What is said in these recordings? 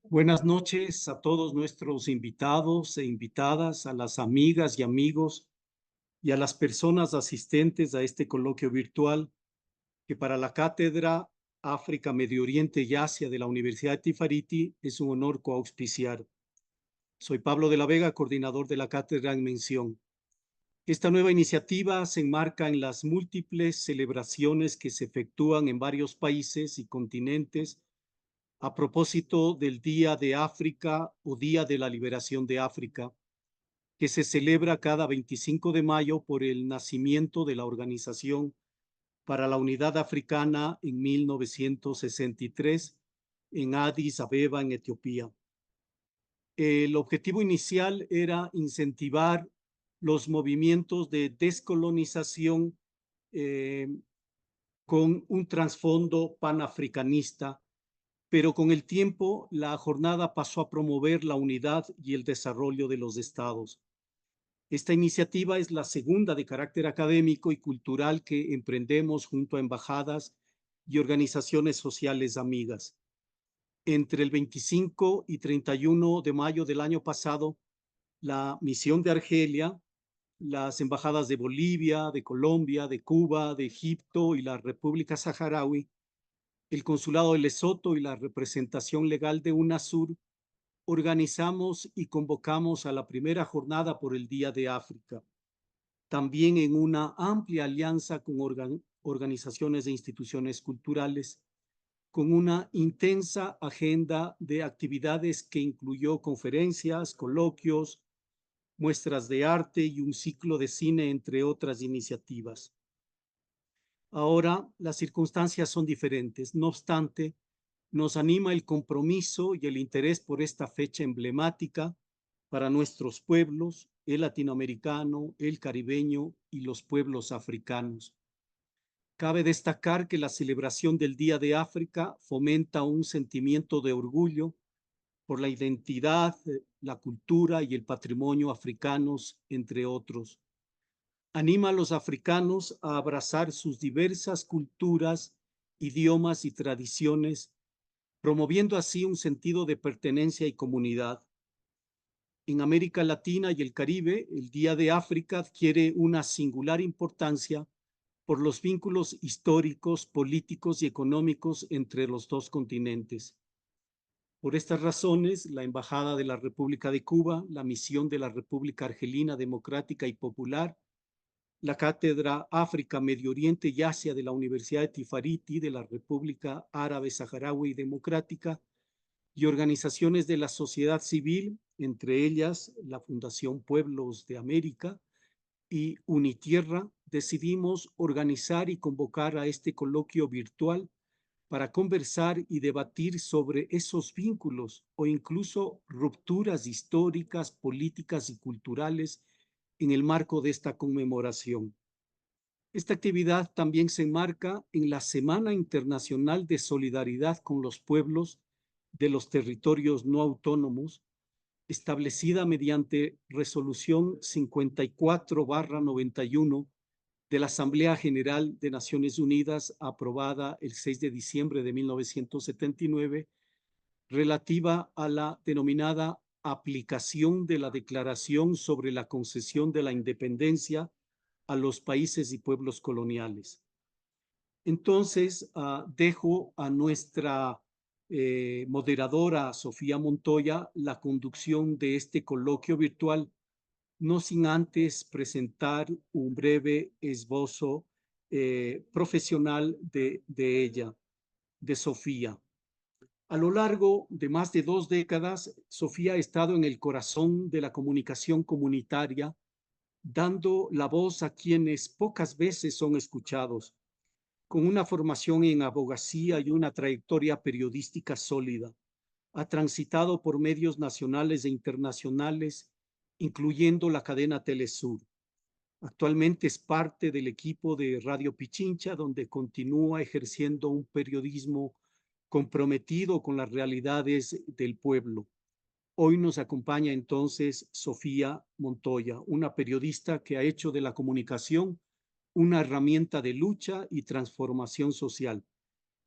Buenas noches a todos nuestros invitados e invitadas, a las amigas y amigos y a las personas asistentes a este coloquio virtual que para la Cátedra África, Medio Oriente y Asia de la Universidad de Tifariti es un honor coauspiciar. Soy Pablo de la Vega, coordinador de la cátedra en mención. Esta nueva iniciativa se enmarca en las múltiples celebraciones que se efectúan en varios países y continentes a propósito del Día de África o Día de la Liberación de África, que se celebra cada 25 de mayo por el nacimiento de la Organización para la Unidad Africana en 1963 en Addis Abeba, en Etiopía. El objetivo inicial era incentivar los movimientos de descolonización eh, con un trasfondo panafricanista, pero con el tiempo la jornada pasó a promover la unidad y el desarrollo de los estados. Esta iniciativa es la segunda de carácter académico y cultural que emprendemos junto a embajadas y organizaciones sociales amigas. Entre el 25 y 31 de mayo del año pasado, la misión de Argelia, las embajadas de Bolivia, de Colombia, de Cuba, de Egipto y la República Saharaui, el Consulado de Lesoto y la representación legal de UNASUR, organizamos y convocamos a la primera jornada por el Día de África, también en una amplia alianza con organizaciones e instituciones culturales, con una intensa agenda de actividades que incluyó conferencias, coloquios, muestras de arte y un ciclo de cine, entre otras iniciativas. Ahora las circunstancias son diferentes. No obstante, nos anima el compromiso y el interés por esta fecha emblemática para nuestros pueblos, el latinoamericano, el caribeño y los pueblos africanos. Cabe destacar que la celebración del Día de África fomenta un sentimiento de orgullo por la identidad, la cultura y el patrimonio africanos, entre otros. Anima a los africanos a abrazar sus diversas culturas, idiomas y tradiciones, promoviendo así un sentido de pertenencia y comunidad. En América Latina y el Caribe, el Día de África adquiere una singular importancia por los vínculos históricos, políticos y económicos entre los dos continentes. Por estas razones, la Embajada de la República de Cuba, la Misión de la República Argelina Democrática y Popular, la Cátedra África, Medio Oriente y Asia de la Universidad de Tifariti de la República Árabe Saharaui Democrática y organizaciones de la sociedad civil, entre ellas la Fundación Pueblos de América y Unitierra, decidimos organizar y convocar a este coloquio virtual para conversar y debatir sobre esos vínculos o incluso rupturas históricas, políticas y culturales en el marco de esta conmemoración. Esta actividad también se enmarca en la Semana Internacional de Solidaridad con los Pueblos de los Territorios No Autónomos, establecida mediante Resolución 54/91 de la Asamblea General de Naciones Unidas, aprobada el 6 de diciembre de 1979, relativa a la denominada aplicación de la Declaración sobre la concesión de la independencia a los países y pueblos coloniales. Entonces, dejo a nuestra moderadora, Sofía Montoya, la conducción de este coloquio virtual, no sin antes presentar un breve esbozo profesional de ella, de Sofía. A lo largo de más de 2 décadas, Sofía ha estado en el corazón de la comunicación comunitaria, dando la voz a quienes pocas veces son escuchados, con una formación en abogacía y una trayectoria periodística sólida. Ha transitado por medios nacionales e internacionales, incluyendo la cadena Telesur. Actualmente es parte del equipo de Radio Pichincha, donde continúa ejerciendo un periodismo comprometido con las realidades del pueblo. Hoy nos acompaña entonces Sofía Montoya, una periodista que ha hecho de la comunicación una herramienta de lucha y transformación social.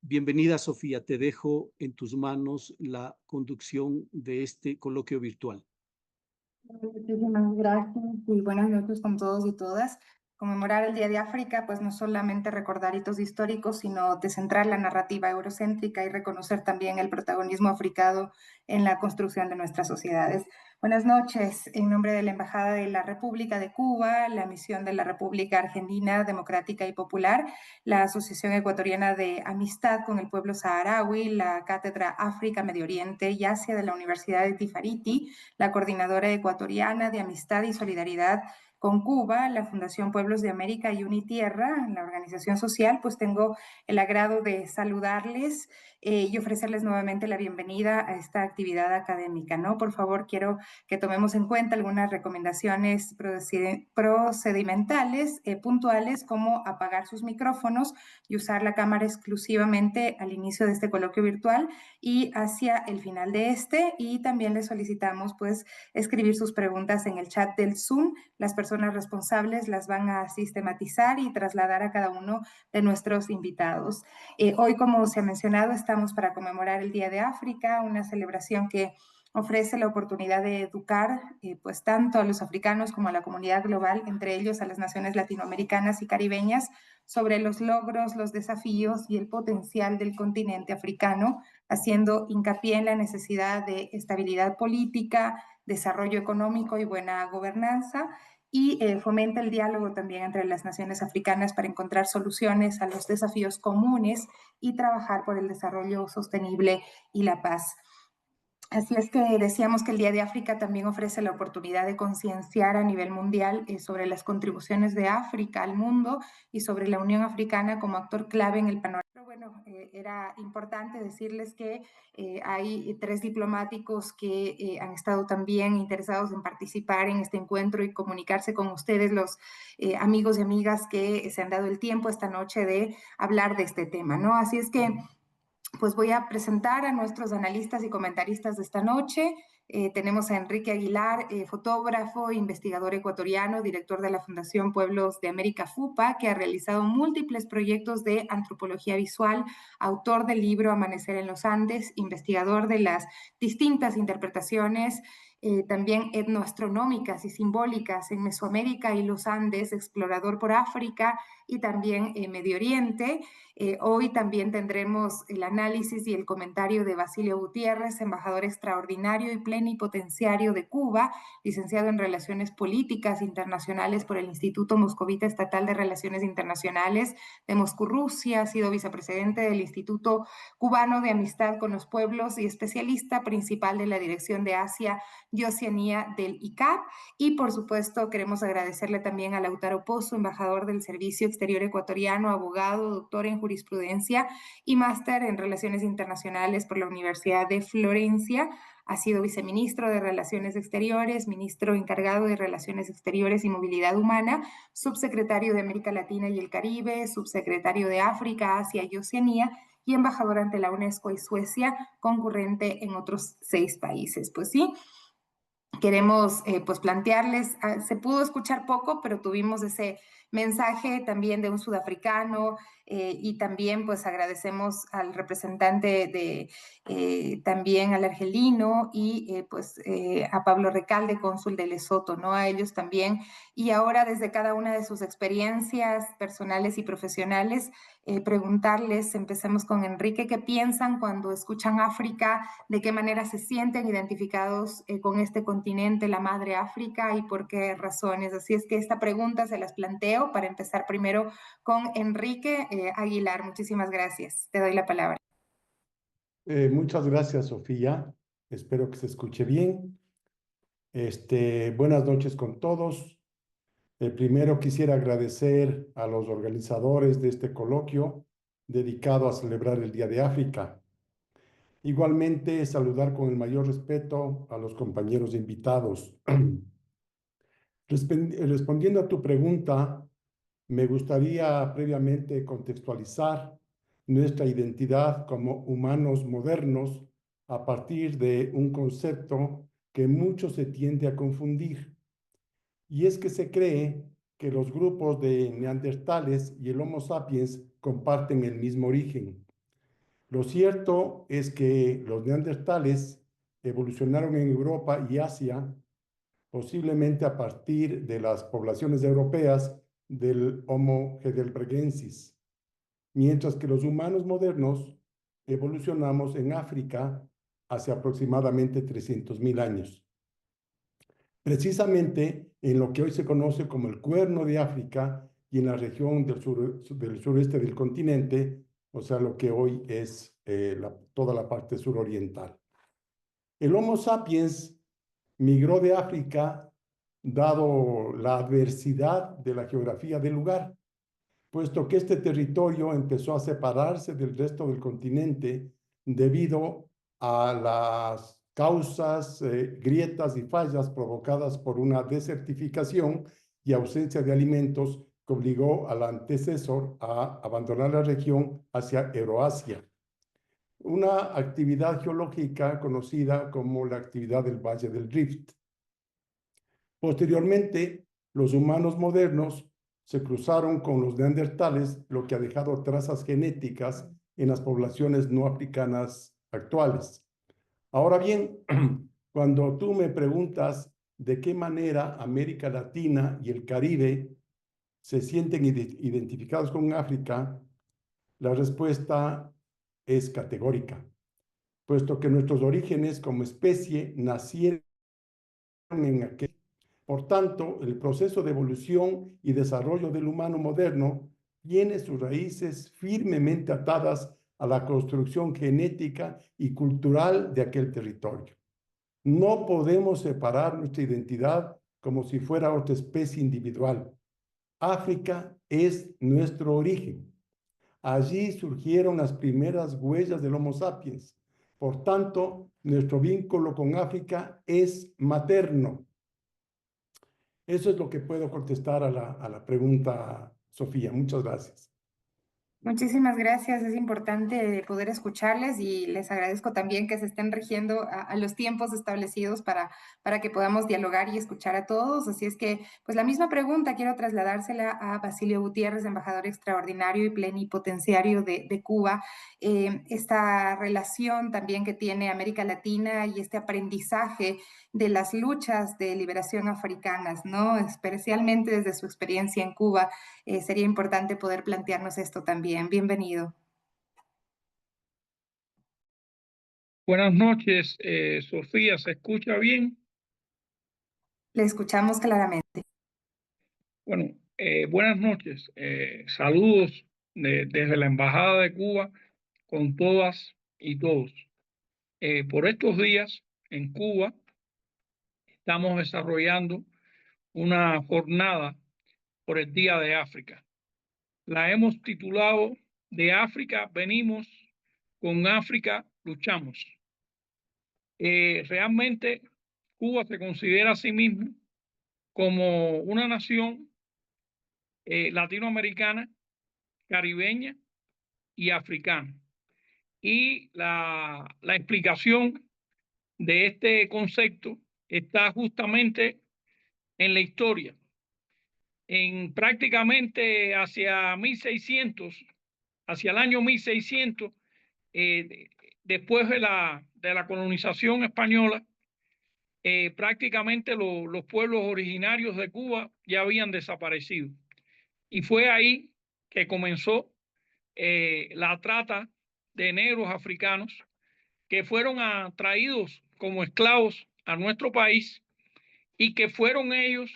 Bienvenida, Sofía. Te dejo en tus manos la conducción de este coloquio virtual. Muchísimas gracias y buenas noches con todos y todas. Conmemorar el Día de África, pues no solamente recordar hitos históricos, sino descentrar la narrativa eurocéntrica y reconocer también el protagonismo africano en la construcción de nuestras sociedades. Buenas noches. En nombre de la Embajada de la República de Cuba, la Misión de la República Argentina Democrática y Popular, la Asociación Ecuatoriana de Amistad con el Pueblo Saharaui, la Cátedra África, Medio Oriente y Asia de la Universidad de Tifariti, la Coordinadora Ecuatoriana de Amistad y Solidaridad con Cuba, la Fundación Pueblos de América y Unitierra, la organización social, pues tengo el agrado de saludarles y ofrecerles nuevamente la bienvenida a esta actividad académica, ¿no? Por favor, quiero que tomemos en cuenta algunas recomendaciones procedimentales puntuales, como apagar sus micrófonos y usar la cámara exclusivamente al inicio de este coloquio virtual y hacia el final de este, y también les solicitamos pues escribir sus preguntas en el chat del Zoom. Las personas responsables las van a sistematizar y trasladar a cada uno de nuestros invitados. Hoy, como se ha mencionado, estamos para conmemorar el Día de África, una celebración que ofrece la oportunidad de educar pues tanto a los africanos como a la comunidad global, entre ellos a las naciones latinoamericanas y caribeñas, sobre los logros, los desafíos y el potencial del continente africano, haciendo hincapié en la necesidad de estabilidad política, desarrollo económico y buena gobernanza, y fomenta el diálogo también entre las naciones africanas para encontrar soluciones a los desafíos comunes y trabajar por el desarrollo sostenible y la paz. Así es que decíamos que el Día de África también ofrece la oportunidad de concienciar a nivel mundial sobre las contribuciones de África al mundo y sobre la Unión Africana como actor clave en el panorama. Pero bueno, era importante decirles que hay 3 diplomáticos que han estado también interesados en participar en este encuentro y comunicarse con ustedes, los amigos y amigas que se han dado el tiempo esta noche de hablar de este tema, ¿no? Así es que pues voy a presentar a nuestros analistas y comentaristas de esta noche. Tenemos a Enrique Aguilar, fotógrafo, investigador ecuatoriano, director de la Fundación Pueblos de América FUPA, que ha realizado múltiples proyectos de antropología visual, autor del libro Amanecer en los Andes, investigador de las distintas interpretaciones también etnoastronómicas y simbólicas en Mesoamérica y los Andes, explorador por África y también Medio Oriente. Hoy también tendremos el análisis y el comentario de Basilio Gutiérrez, embajador extraordinario y plenipotenciario de Cuba, licenciado en Relaciones Políticas Internacionales por el Instituto Moscovita Estatal de Relaciones Internacionales de Moscú, Rusia. Ha sido vicepresidente del Instituto Cubano de Amistad con los Pueblos y especialista principal de la Dirección de Asia y Oceanía del ICAP. Y por supuesto queremos agradecerle también a Lautaro Pozo, embajador del Servicio Exterior Ecuatoriano, abogado, doctor en jurisprudencia y máster en Relaciones Internacionales por la Universidad de Florencia. Ha sido viceministro de Relaciones Exteriores, ministro encargado de Relaciones Exteriores y Movilidad Humana, subsecretario de América Latina y el Caribe, subsecretario de África, Asia y Oceanía, y embajador ante la UNESCO y Suecia, concurrente en otros 6 países. Pues sí, queremos pues plantearles, se pudo escuchar poco, pero tuvimos ese mensaje también de un sudafricano y también pues agradecemos al representante de también al argelino y pues a Pablo Recalde, cónsul de Lesoto, ¿no? A ellos también. Y ahora desde cada una de sus experiencias personales y profesionales, preguntarles, empecemos con Enrique, ¿qué piensan cuando escuchan África? ¿De qué manera se sienten identificados con este continente, la madre África, y por qué razones? Así es que esta pregunta se las planteo para empezar primero con Enrique Aguilar. Muchísimas gracias. Te doy la palabra. Muchas gracias, Sofía. Espero que se escuche bien. Buenas noches con todos. Primero quisiera agradecer a los organizadores de este coloquio dedicado a celebrar el Día de África. Igualmente, saludar con el mayor respeto a los compañeros invitados. Respondiendo a tu pregunta, me gustaría previamente contextualizar nuestra identidad como humanos modernos a partir de un concepto que mucho se tiende a confundir, y es que se cree que los grupos de neandertales y el Homo sapiens comparten el mismo origen. Lo cierto es que los neandertales evolucionaron en Europa y Asia, posiblemente a partir de las poblaciones europeas del Homo heidelbergensis, mientras que los humanos modernos evolucionamos en África hace aproximadamente 300.000 años. Precisamente en lo que hoy se conoce como el Cuerno de África y en la región del sureste del continente, o sea, lo que hoy es toda la parte suroriental. El Homo sapiens migró de África dado la adversidad de la geografía del lugar, puesto que este territorio empezó a separarse del resto del continente debido a las causas, grietas y fallas provocadas por una desertificación y ausencia de alimentos que obligó al antecesor a abandonar la región hacia Euroasia, una actividad geológica conocida como la actividad del Valle del Rift. Posteriormente, los humanos modernos se cruzaron con los neandertales, lo que ha dejado trazas genéticas en las poblaciones no africanas actuales. Ahora bien, cuando tú me preguntas de qué manera América Latina y el Caribe se sienten identificados con África, la respuesta es categórica, puesto que nuestros orígenes como especie nacieron en aquel. Por tanto, el proceso de evolución y desarrollo del humano moderno tiene sus raíces firmemente atadas a la construcción genética y cultural de aquel territorio. No podemos separar nuestra identidad como si fuera otra especie individual. África es nuestro origen. Allí surgieron las primeras huellas del Homo sapiens. Por tanto, nuestro vínculo con África es materno. Eso es lo que puedo contestar a la pregunta, Sofía. Muchas gracias. Muchísimas gracias. Es importante poder escucharles y les agradezco también que se estén rigiendo a los tiempos establecidos para que podamos dialogar y escuchar a todos. Así es que, pues la misma pregunta quiero trasladársela a Basilio Gutiérrez, embajador extraordinario y plenipotenciario de Cuba. Esta relación también que tiene América Latina y este aprendizaje de las luchas de liberación africanas, ¿no? Especialmente desde su experiencia en Cuba. Sería importante poder plantearnos esto también. Bienvenido. Buenas noches, Sofía, ¿se escucha bien? Le escuchamos claramente. Bueno, buenas noches. Saludos desde la Embajada de Cuba con todas y todos. Por estos días en Cuba estamos desarrollando una jornada por el Día de África. La hemos titulado De África venimos, con África luchamos. Realmente Cuba se considera a sí mismo como una nación latinoamericana, caribeña y africana. Y la explicación de este concepto está justamente en la historia. En prácticamente hacia 1600, hacia el año 1600, después de la colonización española, prácticamente los pueblos originarios de Cuba ya habían desaparecido. Y fue ahí que comenzó la trata de negros africanos que fueron traídos como esclavos a nuestro país y que fueron ellos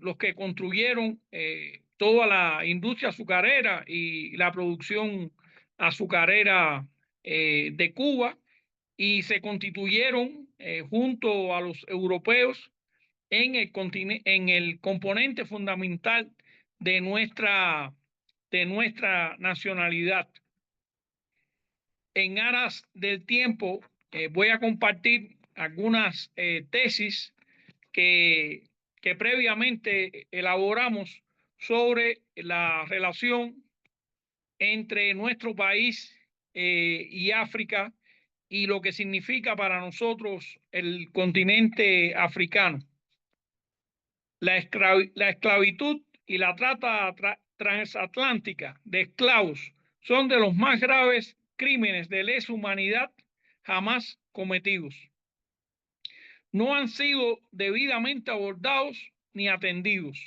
los que construyeron toda la industria azucarera y la producción azucarera de Cuba, y se constituyeron junto a los europeos en el componente fundamental de nuestra nacionalidad. En aras del tiempo, voy a compartir algunas tesis que previamente elaboramos sobre la relación entre nuestro país y África y lo que significa para nosotros el continente africano. La esclavitud y la trata transatlántica de esclavos son de los más graves crímenes de lesa humanidad jamás cometidos. No han sido debidamente abordados ni atendidos,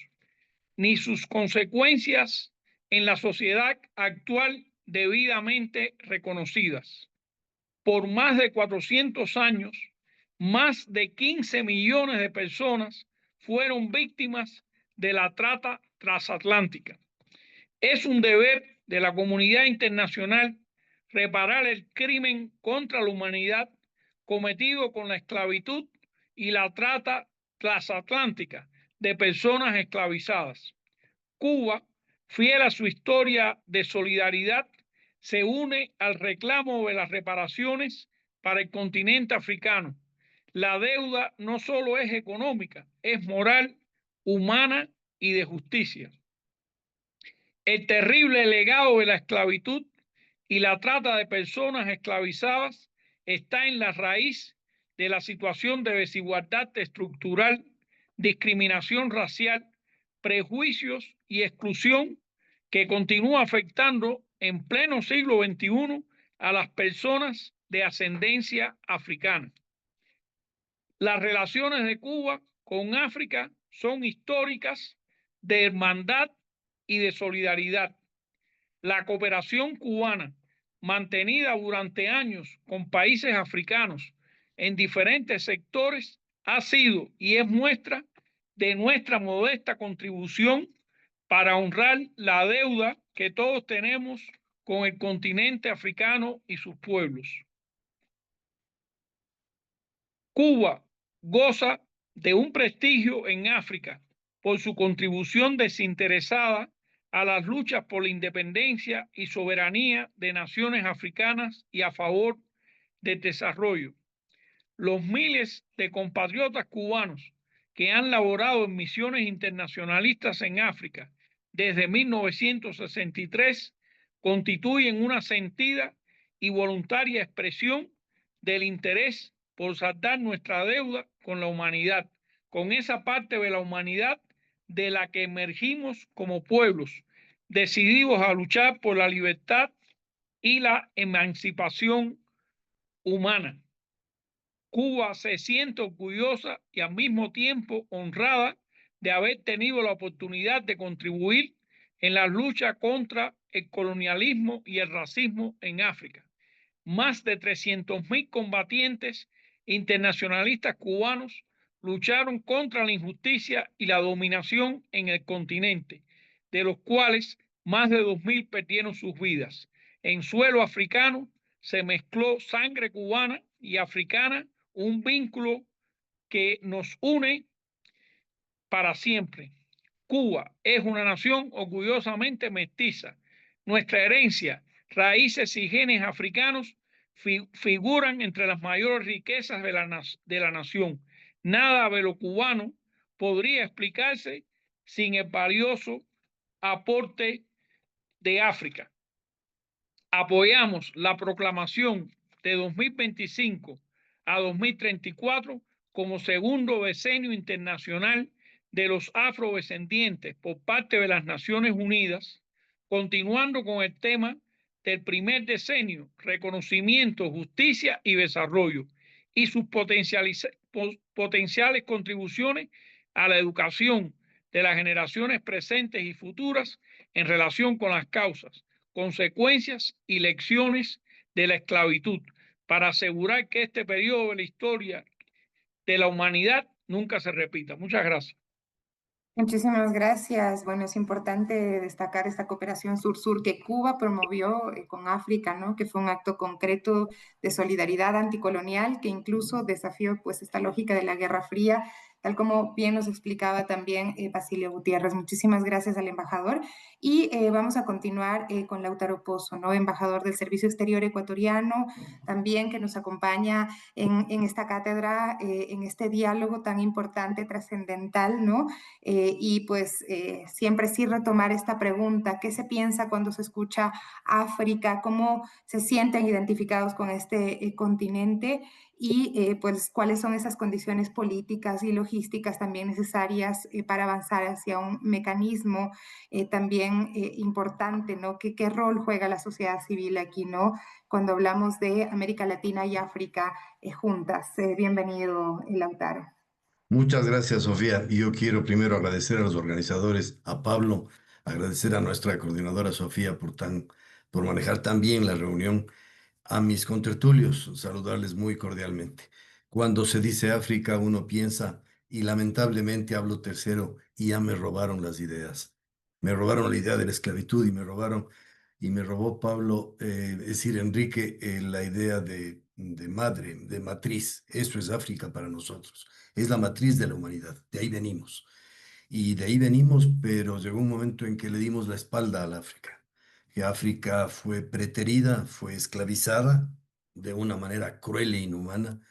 ni sus consecuencias en la sociedad actual debidamente reconocidas. Por más de 400 años, más de 15 millones de personas fueron víctimas de la trata transatlántica. Es un deber de la comunidad internacional reparar el crimen contra la humanidad cometido con la esclavitud y la trata transatlántica de personas esclavizadas. Cuba, fiel a su historia de solidaridad, se une al reclamo de las reparaciones para el continente africano. La deuda no solo es económica, es moral, humana y de justicia. El terrible legado de la esclavitud y la trata de personas esclavizadas está en la raíz de la situación de desigualdad estructural, discriminación racial, prejuicios y exclusión que continúa afectando en pleno siglo XXI a las personas de ascendencia africana. Las relaciones de Cuba con África son históricas, de hermandad y de solidaridad. La cooperación cubana, mantenida durante años con países africanos en diferentes sectores, ha sido y es muestra de nuestra modesta contribución para honrar la deuda que todos tenemos con el continente africano y sus pueblos. Cuba goza de un prestigio en África por su contribución desinteresada a las luchas por la independencia y soberanía de naciones africanas y a favor del desarrollo. Los miles de compatriotas cubanos que han laborado en misiones internacionalistas en África desde 1963 constituyen una sentida y voluntaria expresión del interés por saldar nuestra deuda con la humanidad, con esa parte de la humanidad de la que emergimos como pueblos, decididos a luchar por la libertad y la emancipación humana. Cuba se siente orgullosa y al mismo tiempo honrada de haber tenido la oportunidad de contribuir en la lucha contra el colonialismo y el racismo en África. Más de 300.000 combatientes internacionalistas cubanos lucharon contra la injusticia y la dominación en el continente, de los cuales más de 2.000 perdieron sus vidas. En suelo africano se mezcló sangre cubana y africana, un vínculo que nos une para siempre. Cuba es una nación orgullosamente mestiza. Nuestra herencia, raíces y genes africanos figuran entre las mayores riquezas de la nación. Nada de lo cubano podría explicarse sin el valioso aporte de África. Apoyamos la proclamación de 2025 a 2034 como segundo decenio internacional de los afrodescendientes por parte de las Naciones Unidas, continuando con el tema del primer decenio, reconocimiento, justicia y desarrollo, y sus potenciales contribuciones a la educación de las generaciones presentes y futuras en relación con las causas, consecuencias y lecciones de la esclavitud, para asegurar que este periodo de la historia de la humanidad nunca se repita. Muchas gracias. Muchísimas gracias. Bueno, es importante destacar esta cooperación sur-sur que Cuba promovió con África, ¿no? Que fue un acto concreto de solidaridad anticolonial que incluso desafió pues esta lógica de la Guerra Fría, tal como bien nos explicaba también Basilio Gutiérrez. Muchísimas gracias al embajador. Y vamos a continuar con Lautaro Pozo, ¿no? Embajador del Servicio Exterior ecuatoriano, también que nos acompaña en esta cátedra, en este diálogo tan importante, trascendental, ¿no? Y pues siempre sí retomar esta pregunta: ¿qué se piensa cuando se escucha África? ¿Cómo se sienten identificados con este continente? y pues cuáles son esas condiciones políticas y logísticas también necesarias para avanzar hacia un mecanismo también importante, ¿no? ¿Qué rol juega la sociedad civil aquí, ¿no? Cuando hablamos de América Latina y África juntas. Bienvenido, Lautaro. Muchas gracias, Sofía. Y yo quiero primero agradecer a los organizadores, a Pablo, agradecer a nuestra coordinadora Sofía por manejar tan bien la reunión, a mis contertulios, saludarles muy cordialmente. Cuando se dice África, uno piensa, y lamentablemente hablo tercero, y ya me robaron las ideas. Me robaron la idea de la esclavitud y me robó Pablo, es decir, Enrique, la idea de madre, de matriz. Eso es África para nosotros. Es la matriz de la humanidad. De ahí venimos. Y de ahí venimos, pero llegó un momento en que le dimos la espalda al África. Que África fue preterida, fue esclavizada de una manera cruel e inhumana,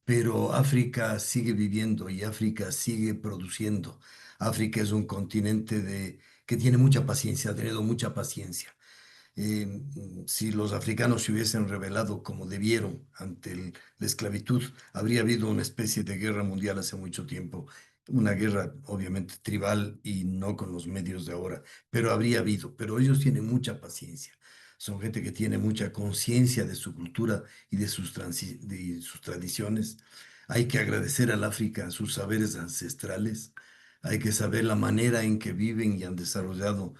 pero África sigue viviendo y África sigue produciendo. África es un continente que tiene mucha paciencia, ha tenido mucha paciencia. Si los africanos se hubiesen rebelado como debieron ante la esclavitud, habría habido una especie de guerra mundial hace mucho tiempo, una guerra obviamente tribal y no con los medios de ahora, pero habría habido, pero ellos tienen mucha paciencia. Son gente que tiene mucha conciencia de su cultura y de sus tradiciones. Hay que agradecer al África sus saberes ancestrales. Hay que saber la manera en que viven y han desarrollado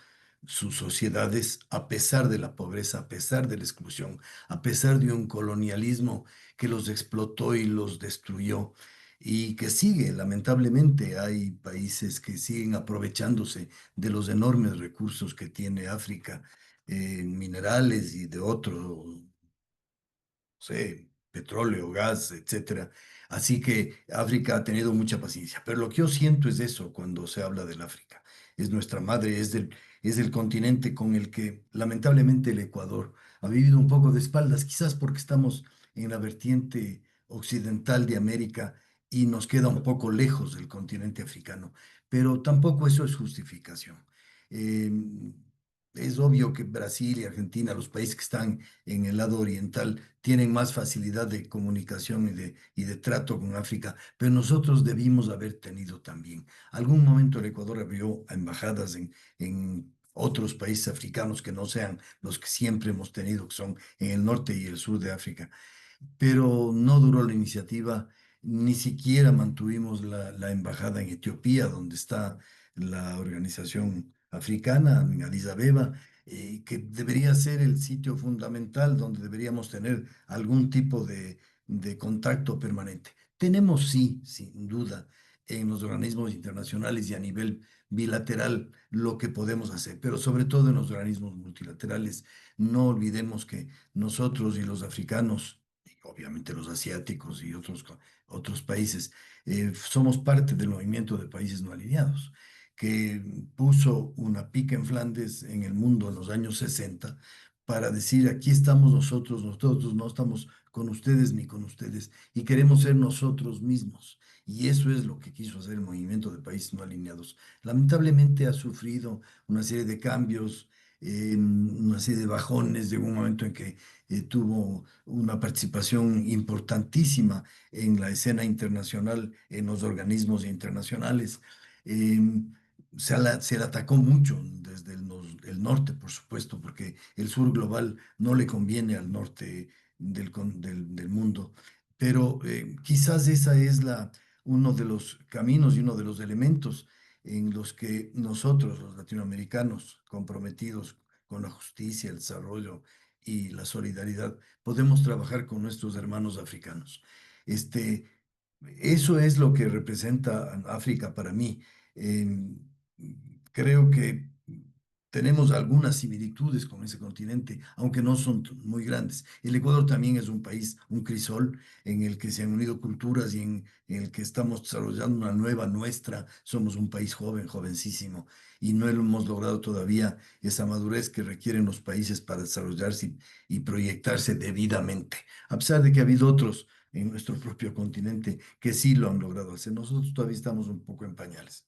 sus sociedades a pesar de la pobreza, a pesar de la exclusión, a pesar de un colonialismo que los explotó y los destruyó y que sigue, lamentablemente, hay países que siguen aprovechándose de los enormes recursos que tiene África, minerales y de otros sé, petróleo, gas, etcétera. Así que África ha tenido mucha paciencia. Pero lo que yo siento es eso cuando se habla del África. Es nuestra madre, es el continente con el que lamentablemente el Ecuador ha vivido un poco de espaldas, quizás porque estamos en la vertiente occidental de América y nos queda un poco lejos del continente africano. Pero tampoco eso es justificación. Eh, es obvio que Brasil y Argentina, los países que están en el lado oriental, tienen más facilidad de comunicación y de trato con África, pero nosotros debimos haber tenido también. Algún momento el Ecuador abrió embajadas en otros países africanos que no sean los que siempre hemos tenido, que son en el norte y el sur de África, pero no duró la iniciativa, ni siquiera mantuvimos la embajada en Etiopía, donde está la organización africana, en Addis Abeba, que debería ser el sitio fundamental donde deberíamos tener algún tipo de contacto permanente. Tenemos, sí, sin duda, en los organismos internacionales y a nivel bilateral lo que podemos hacer, pero sobre todo en los organismos multilaterales, no olvidemos que nosotros y los africanos, y obviamente los asiáticos y otros países, somos parte del movimiento de países no alineados que puso una pica en Flandes en el mundo en los años 60 para decir, aquí estamos nosotros no estamos con ustedes ni con ustedes y queremos ser nosotros mismos. Y eso es lo que quiso hacer el movimiento de países no alineados. Lamentablemente ha sufrido una serie de cambios, una serie de bajones, llegó un momento en que tuvo una participación importantísima en la escena internacional, en los organismos internacionales. Em, se le atacó mucho desde el norte, por supuesto, porque el sur global no le conviene al norte del mundo. Pero quizás esa es uno de los caminos y uno de los elementos en los que nosotros, los latinoamericanos, comprometidos con la justicia, el desarrollo y la solidaridad, podemos trabajar con nuestros hermanos africanos. Este, Eso es lo que representa África para mí. Em, Creo que tenemos algunas similitudes con ese continente, aunque no son muy grandes. El Ecuador también es un país, un crisol, en el que se han unido culturas y en el que estamos desarrollando una nueva nuestra. Somos un país joven, jovencísimo, y no hemos logrado todavía esa madurez que requieren los países para desarrollarse y proyectarse debidamente, a pesar de que ha habido otros en nuestro propio continente que sí lo han logrado hacer. Nosotros todavía estamos un poco en pañales.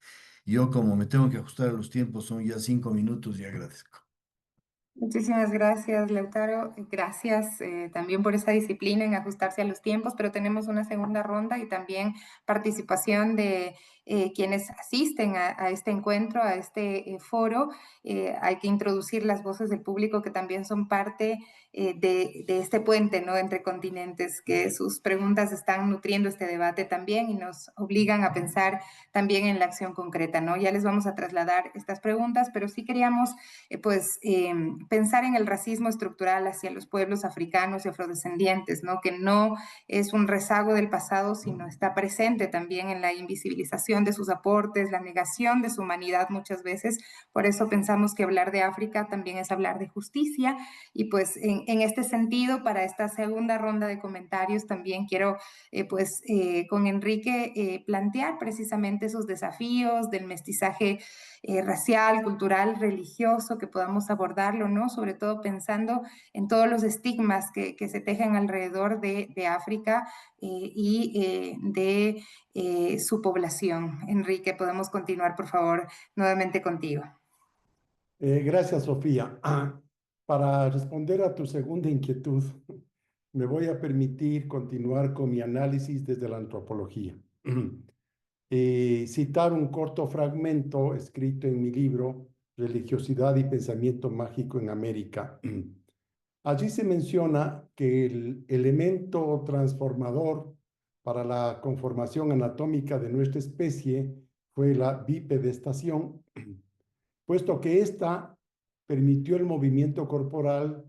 Yo como me tengo que ajustar a los tiempos, son ya 5 minutos y agradezco. Muchísimas gracias, Lautaro. Gracias también por esa disciplina en ajustarse a los tiempos, pero tenemos una segunda ronda y también participación de quienes asisten a este encuentro, a este foro. Hay que introducir las voces del público que también son parte de este puente, ¿no?, entre continentes, que sus preguntas están nutriendo este debate también y nos obligan a pensar también en la acción concreta, ¿no? Ya les vamos a trasladar estas preguntas, pero sí queríamos pensar en el racismo estructural hacia los pueblos africanos y afrodescendientes, ¿no?, que no es un rezago del pasado, sino está presente también en la invisibilización de sus aportes, la negación de su humanidad muchas veces. Por eso pensamos que hablar de África también es hablar de justicia. Y pues en este sentido, para esta segunda ronda de comentarios, también quiero con Enrique plantear precisamente esos desafíos del mestizaje racial, cultural, religioso, que podamos abordarlo, ¿no? Sobre todo pensando en todos los estigmas que se tejen alrededor de África de su población. Enrique, podemos continuar, por favor, nuevamente contigo. Gracias, Sofía. Para responder a tu segunda inquietud, me voy a permitir continuar con mi análisis desde la antropología. Citar un corto fragmento escrito en mi libro Religiosidad y Pensamiento Mágico en América. Allí se menciona que el elemento transformador para la conformación anatómica de nuestra especie fue la bipedestación, puesto que ésta permitió el movimiento corporal,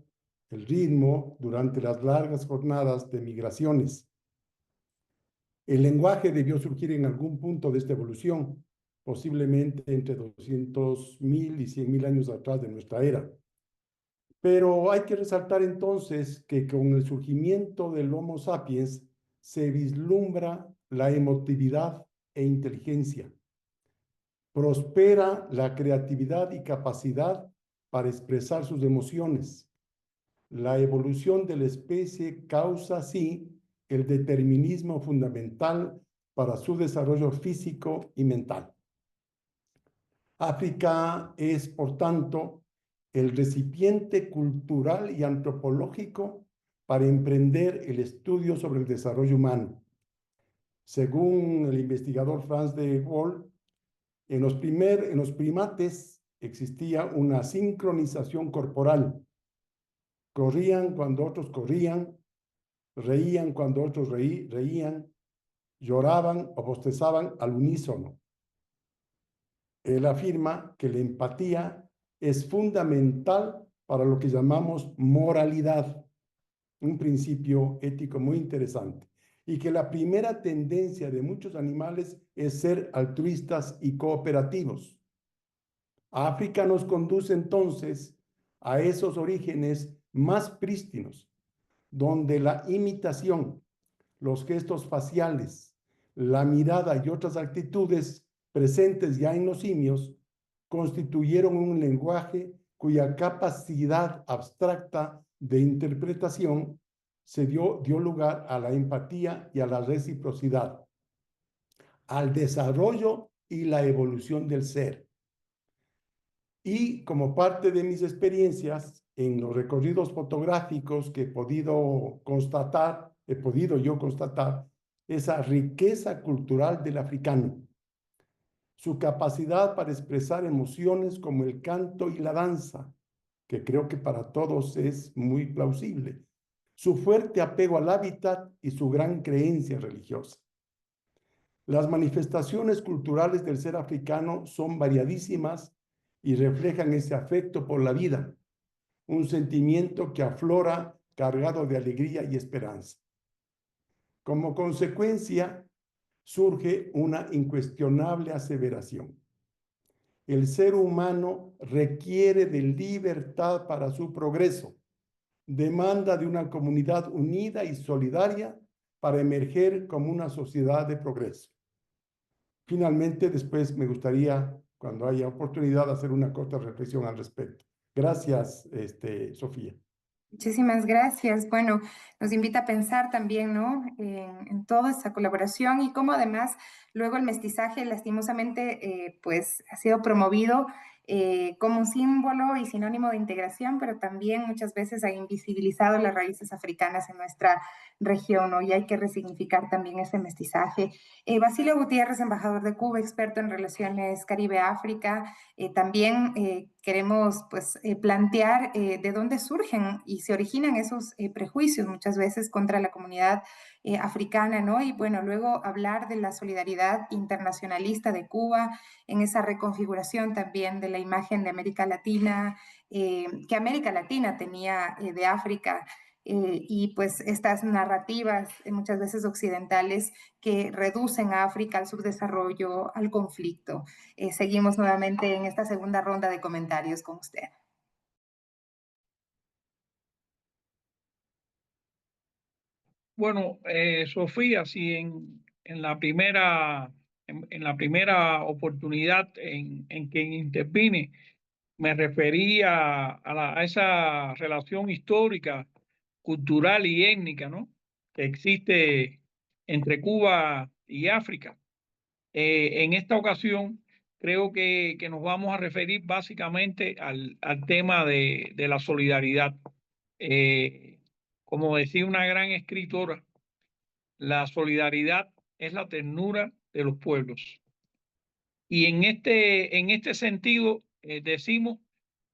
el ritmo durante las largas jornadas de migraciones. El lenguaje debió surgir en algún punto de esta evolución, posiblemente entre 200.000 y 100.000 años atrás de nuestra era. Pero hay que resaltar entonces que con el surgimiento del Homo sapiens se vislumbra la emotividad e inteligencia. Prospera la creatividad y capacidad para expresar sus emociones. La evolución de la especie causa así el determinismo fundamental para su desarrollo físico y mental. África es, por tanto, el recipiente cultural y antropológico para emprender el estudio sobre el desarrollo humano. Según el investigador Franz de Waal, en los primates existía una sincronización corporal. Corrían cuando otros corrían, reían cuando otros reían, lloraban o bostezaban al unísono. Él afirma que la empatía es fundamental para lo que llamamos moralidad, un principio ético muy interesante, y que la primera tendencia de muchos animales es ser altruistas y cooperativos. África nos conduce entonces a esos orígenes más prístinos, donde la imitación, los gestos faciales, la mirada y otras actitudes presentes ya en los simios constituyeron un lenguaje cuya capacidad abstracta de interpretación dio lugar a la empatía y a la reciprocidad, al desarrollo y la evolución del ser. Y como parte de mis experiencias en los recorridos fotográficos que he podido yo constatar esa riqueza cultural del africano, su capacidad para expresar emociones como el canto y la danza, que creo que para todos es muy plausible, su fuerte apego al hábitat y su gran creencia religiosa. Las manifestaciones culturales del ser africano son variadísimas y reflejan ese afecto por la vida, un sentimiento que aflora cargado de alegría y esperanza. Como consecuencia, surge una incuestionable aseveración. El ser humano requiere de libertad para su progreso, demanda de una comunidad unida y solidaria para emerger como una sociedad de progreso. Finalmente, después me gustaría, cuando haya oportunidad, hacer una corta reflexión al respecto. Gracias, Sofía. Muchísimas gracias. Bueno, nos invita a pensar también, ¿no?, en toda esa colaboración y cómo además luego el mestizaje lastimosamente pues ha sido promovido como un símbolo y sinónimo de integración, pero también muchas veces ha invisibilizado las raíces africanas en nuestra región, ¿no? Y hay que resignificar también ese mestizaje. Basilio Gutiérrez, embajador de Cuba, experto en relaciones Caribe-África, también queremos pues, plantear de dónde surgen y se originan esos prejuicios muchas veces contra la comunidad africana, ¿no? Y bueno, luego hablar de la solidaridad internacionalista de Cuba en esa reconfiguración también de la imagen de América Latina, que América Latina tenía de África. Y pues estas narrativas muchas veces occidentales que reducen a África al subdesarrollo, al conflicto. Seguimos nuevamente en esta segunda ronda de comentarios con usted. Bueno, Sofía, si en la primera, en la primera oportunidad en que intervine, me refería a esa relación histórica, cultural y étnica, ¿no? Que existe entre Cuba y África. En esta ocasión creo que nos vamos a referir básicamente al tema de la solidaridad. Como decía una gran escritora, la solidaridad es la ternura de los pueblos. Y en este sentido decimos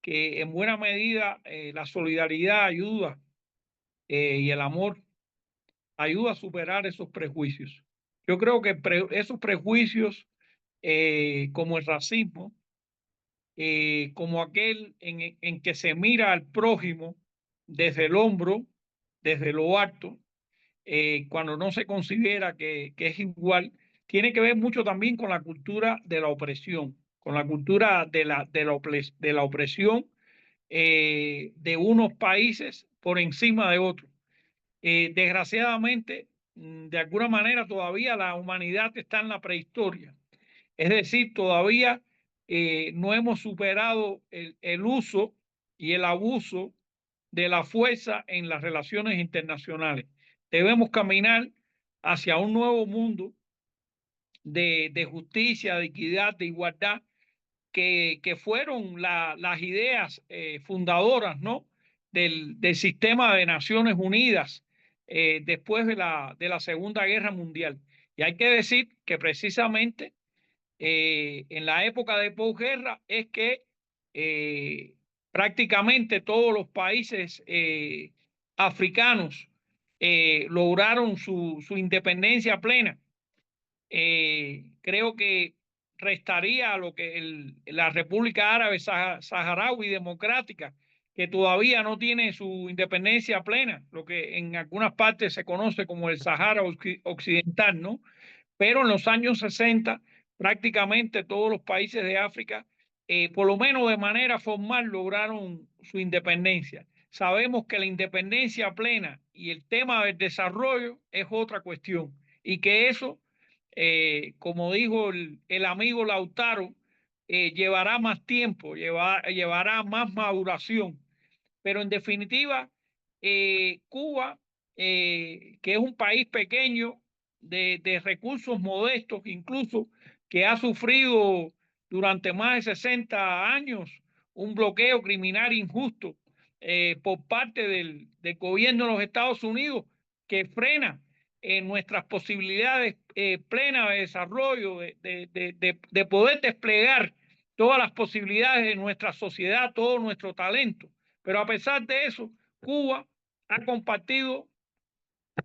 que en buena medida la solidaridad ayuda y el amor ayuda a superar esos prejuicios. Yo creo que esos prejuicios como el racismo, como aquel en que se mira al prójimo desde el hombro, desde lo alto, cuando no se considera que es igual, tiene que ver mucho también con la cultura de la opresión, con la cultura de la opresión de unos países por encima de otros. Desgraciadamente, de alguna manera todavía la humanidad está en la prehistoria. Es decir, todavía no hemos superado el uso y el abuso de la fuerza en las relaciones internacionales. Debemos caminar hacia un nuevo mundo de justicia, de equidad, de igualdad, que fueron las ideas fundadoras, ¿no? Del sistema de Naciones Unidas después de la Segunda Guerra Mundial. Y hay que decir que precisamente en la época de posguerra es que prácticamente todos los países africanos lograron su independencia plena. Creo que restaría a lo que la República Árabe Saharaui Democrática, que todavía no tiene su independencia plena, lo que en algunas partes se conoce como el Sahara Occidental, ¿no? Pero en los años 60 prácticamente todos los países de África, por lo menos de manera formal, lograron su independencia. Sabemos que la independencia plena y el tema del desarrollo es otra cuestión y que eso, como dijo el amigo Lautaro, llevará más tiempo, llevará más maduración. Pero en definitiva, Cuba, que es un país pequeño, de recursos modestos, incluso que ha sufrido durante más de 60 años un bloqueo criminal injusto por parte del gobierno de los Estados Unidos, que frena nuestras posibilidades plenas de desarrollo, de poder desplegar todas las posibilidades de nuestra sociedad, todo nuestro talento. Pero a pesar de eso, Cuba ha compartido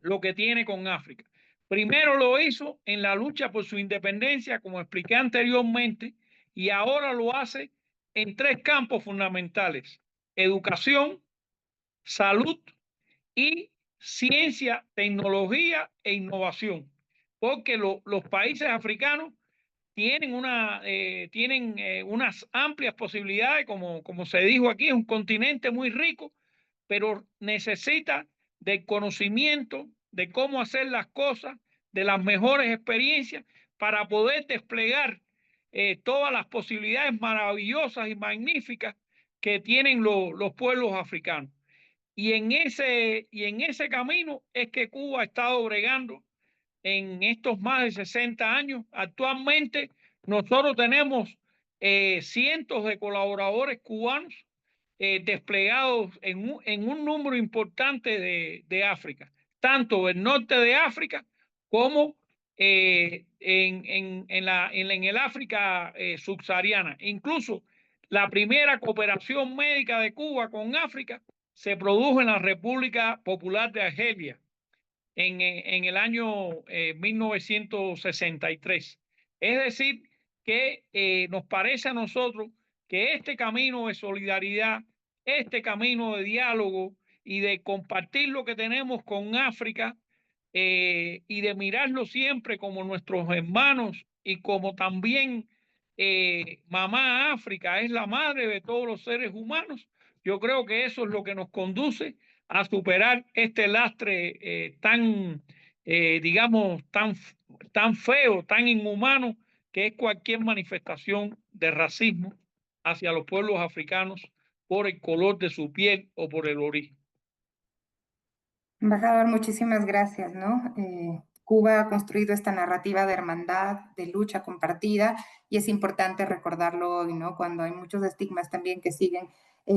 lo que tiene con África. Primero lo hizo en la lucha por su independencia, como expliqué anteriormente, y ahora lo hace en tres campos fundamentales: educación, salud y ciencia, tecnología e innovación. Porque los países africanos tienen unas amplias posibilidades, como se dijo aquí, es un continente muy rico, pero necesita del conocimiento de cómo hacer las cosas, de las mejores experiencias para poder desplegar todas las posibilidades maravillosas y magníficas que tienen los pueblos africanos. Y en ese camino es que Cuba ha estado bregando en estos más de 60 años. Actualmente nosotros tenemos cientos de colaboradores cubanos desplegados en un número importante de África, tanto el norte de África como en el África subsahariana. Incluso la primera cooperación médica de Cuba con África se produjo en la República Popular de Argelia en el año 1963. Es decir, que nos parece a nosotros que este camino de solidaridad, este camino de diálogo y de compartir lo que tenemos con África y de mirarlo siempre como nuestros hermanos y como también mamá África es la madre de todos los seres humanos, yo creo que eso es lo que nos conduce a superar este lastre digamos, tan feo, tan inhumano, que es cualquier manifestación de racismo hacia los pueblos africanos por el color de su piel o por el origen. Embajador, muchísimas gracias, ¿no? Cuba ha construido esta narrativa de hermandad, de lucha compartida, y es importante recordarlo hoy, ¿no? Cuando hay muchos estigmas también que siguen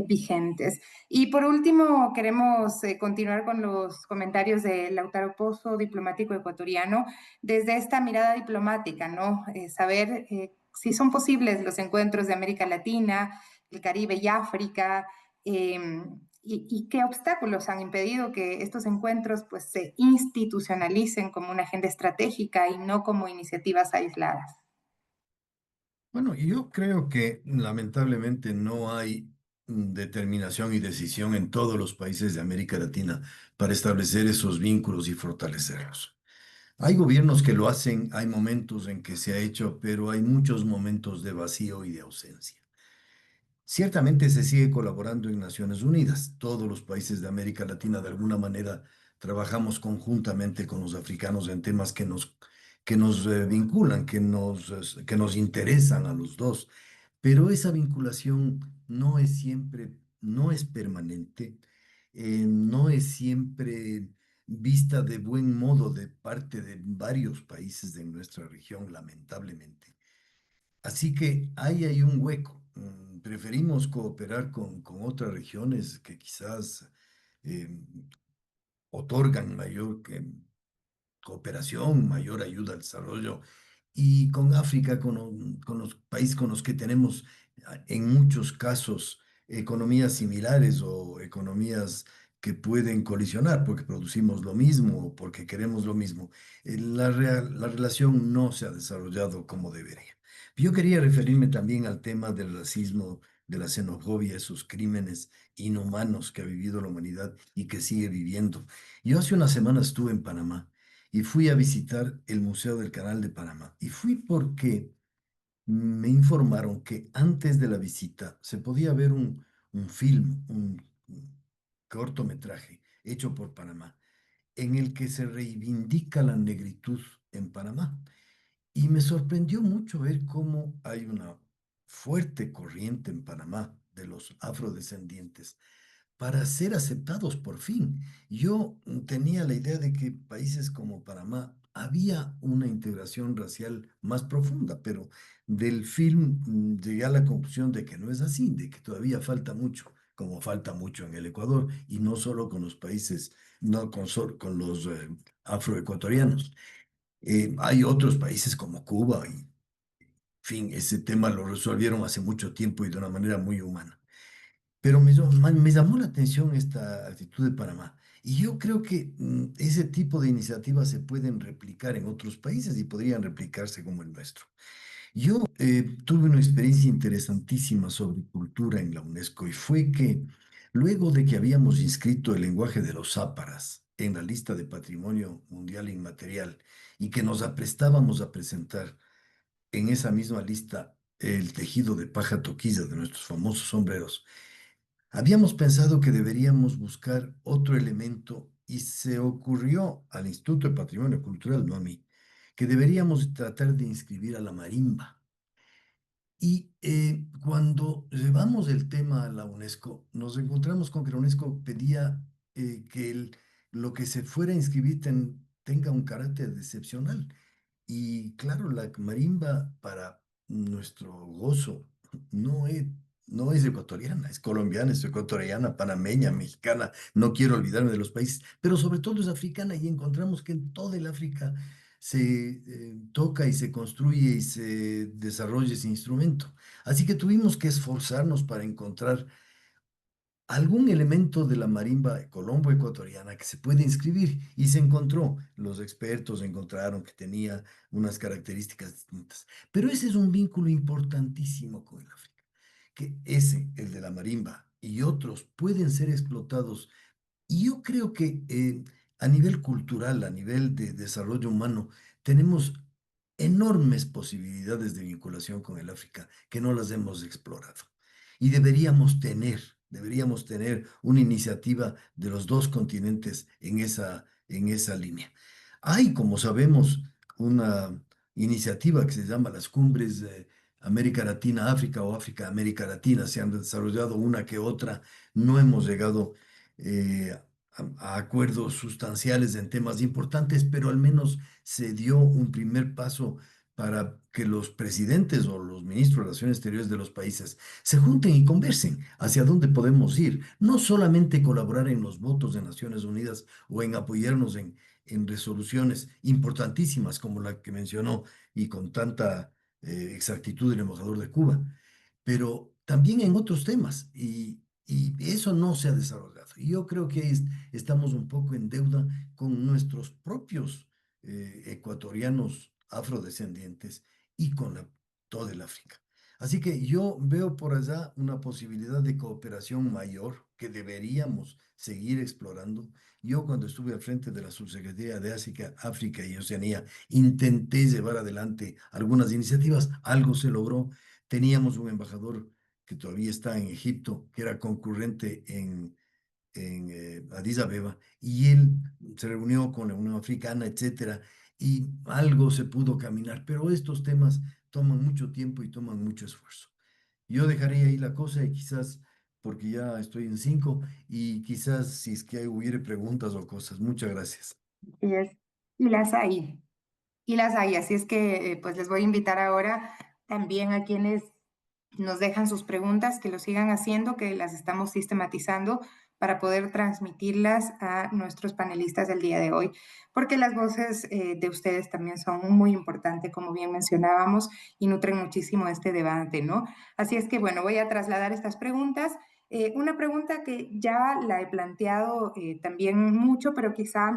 vigentes. Y por último, queremos continuar con los comentarios de Lautaro Pozo, diplomático ecuatoriano, desde esta mirada diplomática, ¿no? Saber si son posibles los encuentros de América Latina, el Caribe y África, y qué obstáculos han impedido que estos encuentros pues, se institucionalicen como una agenda estratégica y no como iniciativas aisladas. Bueno, yo creo que lamentablemente no hay determinación y decisión en todos los países de América Latina para establecer esos vínculos y fortalecerlos. Hay gobiernos que lo hacen, hay momentos en que se ha hecho, pero hay muchos momentos de vacío y de ausencia. Ciertamente se sigue colaborando en Naciones Unidas. Todos los países de América Latina de alguna manera trabajamos conjuntamente con los africanos en temas que nos vinculan, que nos interesan a los dos. Pero esa vinculación no es siempre, no es permanente, no es siempre vista de buen modo de parte de varios países de nuestra región, lamentablemente. Así que ahí hay un hueco. Preferimos cooperar con otras regiones que quizás eh, otorgan mayor cooperación, mayor ayuda al desarrollo. Y con África, con los países con los que tenemos en muchos casos economías similares o economías que pueden colisionar porque producimos lo mismo o porque queremos lo mismo, la relación no se ha desarrollado como debería. Yo quería referirme también al tema del racismo, de la xenofobia, esos crímenes inhumanos que ha vivido la humanidad y que sigue viviendo. Yo hace una semana estuve en Panamá y fui a visitar el Museo del Canal de Panamá. Y fui porque me informaron que antes de la visita se podía ver un film, un cortometraje hecho por Panamá, en el que se reivindica la negritud en Panamá. Y me sorprendió mucho ver cómo hay una fuerte corriente en Panamá de los afrodescendientes para ser aceptados por fin. Yo tenía la idea de que países como Panamá había una integración racial más profunda, pero del film llegué a la conclusión de que no es así, de que todavía falta mucho, como falta mucho en el Ecuador, y no solo con los países, no con los afroecuatorianos. Hay otros países como Cuba y, en fin, ese tema lo resolvieron hace mucho tiempo y de una manera muy humana. Pero me llamó la atención esta actitud de Panamá. Y yo creo que ese tipo de iniciativas se pueden replicar en otros países y podrían replicarse como el nuestro. Yo tuve una experiencia interesantísima sobre cultura en la UNESCO y fue que luego de que habíamos inscrito el lenguaje de los záparas en la lista de Patrimonio Mundial Inmaterial y que nos aprestábamos a presentar en esa misma lista el tejido de paja toquilla de nuestros famosos sombreros, habíamos pensado que deberíamos buscar otro elemento y se ocurrió al Instituto de Patrimonio Cultural, no a mí, que deberíamos tratar de inscribir a la marimba. Y cuando llevamos el tema a la UNESCO, nos encontramos con que la UNESCO pedía que lo que se fuera a inscribir tenga un carácter excepcional. Y claro, la marimba, para nuestro gozo no es, no es ecuatoriana, es colombiana, es ecuatoriana, panameña, mexicana, no quiero olvidarme de los países, pero sobre todo es africana y encontramos que en toda el África se toca y se construye y se desarrolla ese instrumento. Así que tuvimos que esforzarnos para encontrar algún elemento de la marimba colombo-ecuatoriana que se puede inscribir y se encontró. Los expertos encontraron que tenía unas características distintas. Pero ese es un vínculo importantísimo con el África, que ese, el de la marimba y otros pueden ser explotados. Y yo creo que a nivel cultural, a nivel de desarrollo humano, tenemos enormes posibilidades de vinculación con el África que no las hemos explorado. Y deberíamos tener una iniciativa de los dos continentes en esa línea. Hay, como sabemos, una iniciativa que se llama las Cumbres América Latina-África o África-América Latina. Se han desarrollado una que otra. No hemos llegado eh, a acuerdos sustanciales en temas importantes, pero al menos se dio un primer paso para que los presidentes o los ministros de Relaciones Exteriores de los países se junten y conversen hacia dónde podemos ir. No solamente colaborar en los votos de Naciones Unidas o en apoyarnos en resoluciones importantísimas como la que mencionó y con tanta exactitud el embajador de Cuba, pero también en otros temas. Y eso no se ha desarrollado. Y yo creo que estamos un poco en deuda con nuestros propios ecuatorianos afrodescendientes y con todo el África. Así que yo veo por allá una posibilidad de cooperación mayor que deberíamos seguir explorando. Yo cuando estuve al frente de la Subsecretaría de África y Oceanía intenté llevar adelante algunas iniciativas, algo se logró. Teníamos un embajador que todavía está en Egipto, que era concurrente en Addis Abeba, y él se reunió con la Unión Africana, etcétera, y algo se pudo caminar, pero estos temas toman mucho tiempo y toman mucho esfuerzo. Yo dejaría ahí la cosa y quizás, porque ya estoy en 5, y quizás si es que hubiere preguntas o cosas. Muchas gracias. Y, es, y las hay. Y las hay, así es que pues les voy a invitar ahora también a quienes nos dejan sus preguntas, que lo sigan haciendo, que las estamos sistematizando para poder transmitirlas a nuestros panelistas del día de hoy, porque las voces de ustedes también son muy importantes, como bien mencionábamos, y nutren muchísimo este debate, ¿no? Así es que, bueno, voy a trasladar estas preguntas. Una pregunta que ya la he planteado también mucho, pero quizá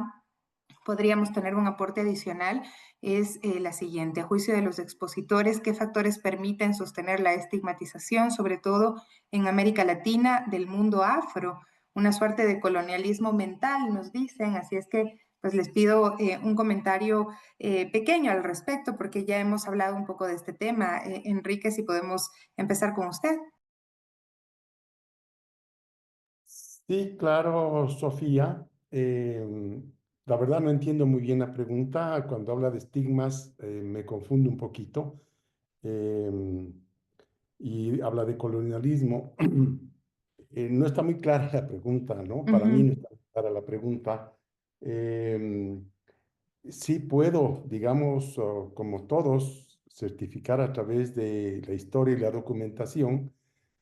podríamos tener un aporte adicional, es la siguiente. A juicio de los expositores, ¿qué factores permiten sostener la estigmatización, sobre todo en América Latina, del mundo afro? Una suerte de colonialismo mental, nos dicen, así es que pues les pido un comentario pequeño al respecto, porque ya hemos hablado un poco de este tema. Enrique, si podemos empezar con usted. Sí, claro, Sofía. La verdad no entiendo muy bien la pregunta. Cuando habla de estigmas, me confunde un poquito. Em, y habla de colonialismo. No está muy clara la pregunta, ¿no? Para mí no está muy clara la pregunta. Em, sí puedo, digamos, como todos, certificar a través de la historia y la documentación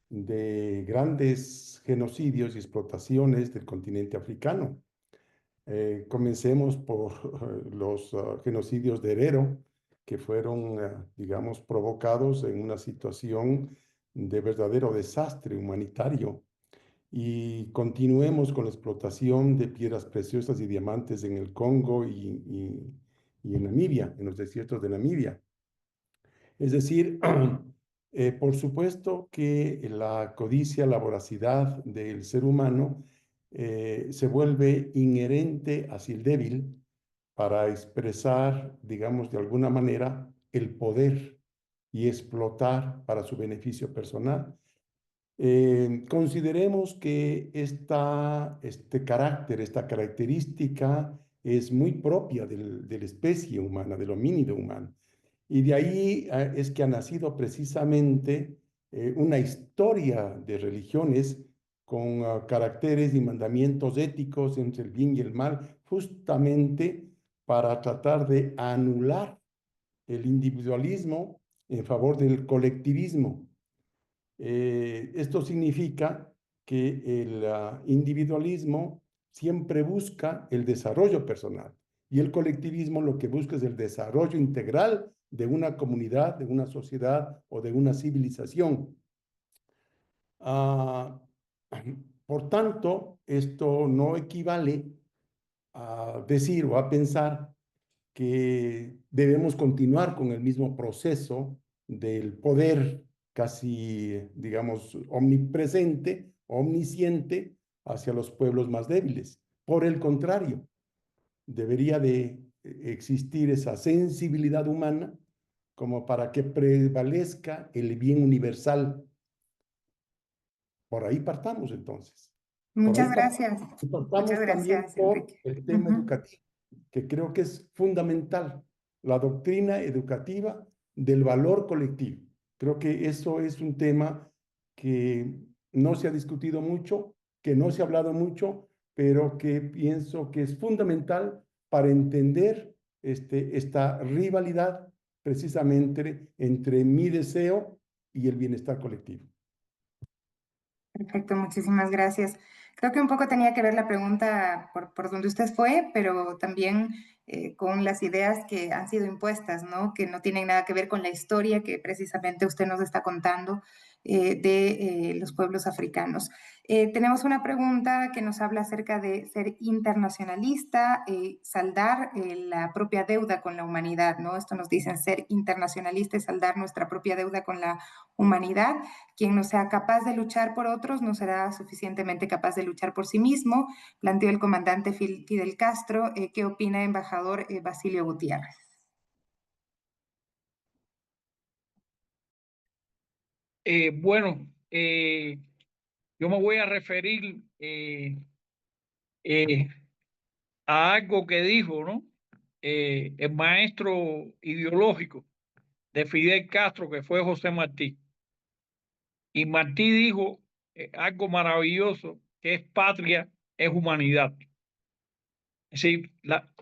de grandes genocidios y explotaciones del continente africano. Comencemos por los genocidios de Herero, que fueron, digamos, provocados en una situación de verdadero desastre humanitario. Y continuemos con la explotación de piedras preciosas y diamantes en el Congo y en Namibia, en los desiertos de Namibia. Es decir, por supuesto que la codicia, la voracidad del ser humano se vuelve inherente hacia el débil para expresar, digamos, de alguna manera, el poder y explotar para su beneficio personal. Consideremos que este carácter, esta característica es muy propia de la especie humana, del homínido humano. Y de ahí es que ha nacido precisamente una historia de religiones con caracteres y mandamientos éticos entre el bien y el mal, justamente para tratar de anular el individualismo en favor del colectivismo. Esto significa que el individualismo siempre busca el desarrollo personal y el colectivismo lo que busca es el desarrollo integral de una comunidad, de una sociedad o de una civilización. Por tanto, esto no equivale a decir o a pensar que debemos continuar con el mismo proceso del poder casi, digamos, omnipresente, omnisciente hacia los pueblos más débiles. Por el contrario, debería de existir esa sensibilidad humana como para que prevalezca el bien universal. Por ahí partamos entonces. Por ahí Muchas gracias. Muchas partamos también gracias, por Enrique. el tema Ujú. educativo, que creo que es fundamental, la doctrina educativa del valor colectivo. Creo que eso es un tema que no se ha discutido mucho, que no se ha hablado mucho, pero que pienso que es fundamental para entender esta rivalidad precisamente entre mi deseo y el bienestar colectivo. Perfecto, muchísimas gracias. Creo que un poco tenía que ver la pregunta por donde usted fue, pero también con las ideas que han sido impuestas, ¿no? Que no tienen nada que ver con la historia que precisamente usted nos está contando de los pueblos africanos. Tenemos una pregunta que nos habla acerca de ser internacionalista, saldar la propia deuda con la humanidad, ¿no? Esto nos dicen ser internacionalista y saldar nuestra propia deuda con la humanidad. Quien no sea capaz de luchar por otros no será suficientemente capaz de luchar por sí mismo, planteó el comandante Fidel Castro. ¿Qué opina, embajador Basilio Gutiérrez? Bueno, yo me voy a referir eh, a algo que dijo, ¿no? El maestro ideológico de Fidel Castro, que fue José Martí. Y Martí dijo algo maravilloso, que es patria, es humanidad. Es decir,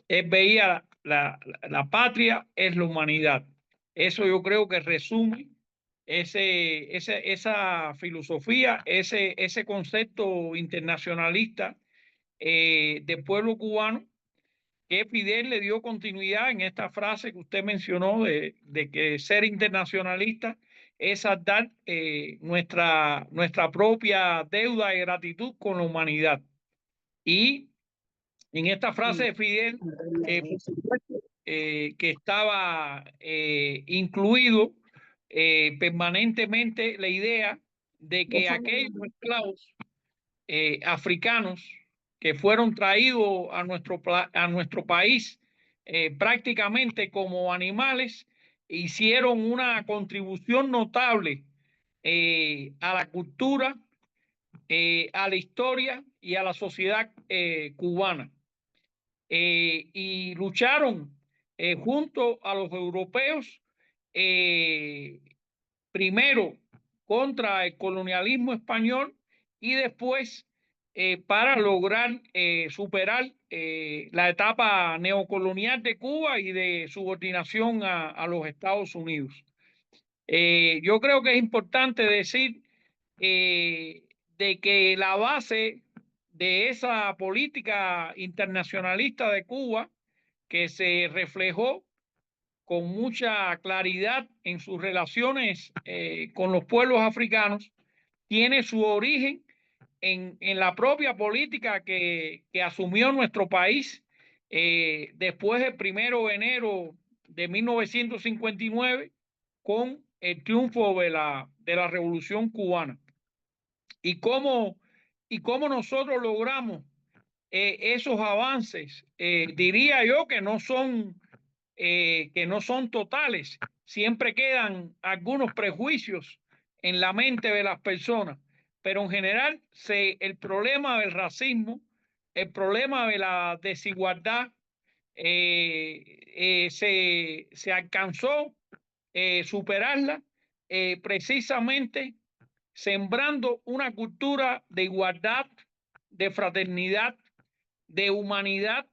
él veía la patria es la humanidad. Eso yo creo que resume esa filosofía, ese concepto internacionalista del pueblo cubano, que Fidel le dio continuidad en esta frase que usted mencionó de que ser internacionalista es saldar nuestra propia deuda de gratitud con la humanidad. Y en esta frase de Fidel, por supuesto, que estaba incluido permanentemente la idea de que aquellos esclavos africanos que fueron traídos a nuestro país prácticamente como animales, hicieron una contribución notable a la cultura, a la historia y a la sociedad cubana. Y lucharon junto a los europeos, primero contra el colonialismo español y después para lograr superar la etapa neocolonial de Cuba y de subordinación a los Estados Unidos. Yo creo que es importante decir de que la base de esa política internacionalista de Cuba, que se reflejó con mucha claridad en sus relaciones con los pueblos africanos, tiene su origen en la propia política que asumió nuestro país después del 1 de enero de 1959 con el triunfo de la Revolución Cubana. Y cómo nosotros logramos esos avances, diría yo que no son totales. Siempre quedan algunos prejuicios en la mente de las personas, pero en general el problema del racismo, el problema de la desigualdad, se alcanzó superarla precisamente sembrando una cultura de igualdad, de fraternidad, de humanidad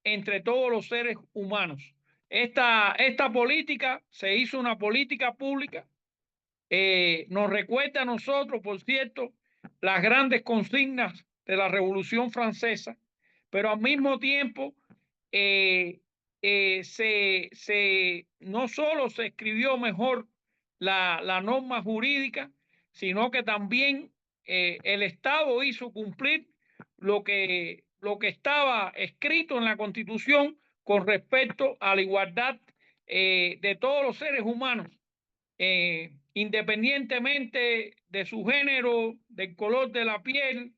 entre todos los seres humanos. Esta política se hizo una política pública Nos recuerda a nosotros, por cierto, las grandes consignas de la Revolución Francesa, pero al mismo tiempo no solo se escribió mejor la norma jurídica, sino que también el Estado hizo cumplir lo que estaba escrito en la Constitución con respecto a la igualdad de todos los seres humanos, independientemente de su género, del color de la piel,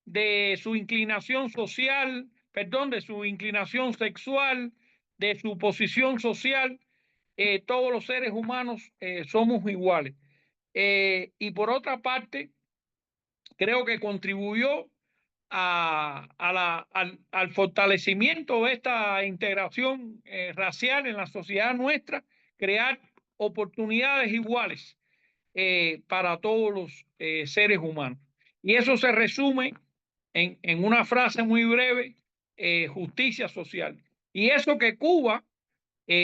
de su inclinación social, perdón, de su inclinación sexual, de su posición social. Todos los seres humanos somos iguales. Y por otra parte, creo que contribuyó al fortalecimiento de esta integración racial en la sociedad nuestra, crear oportunidades iguales para todos los seres humanos. Y eso se resume en una frase muy breve: justicia social. Y eso que Cuba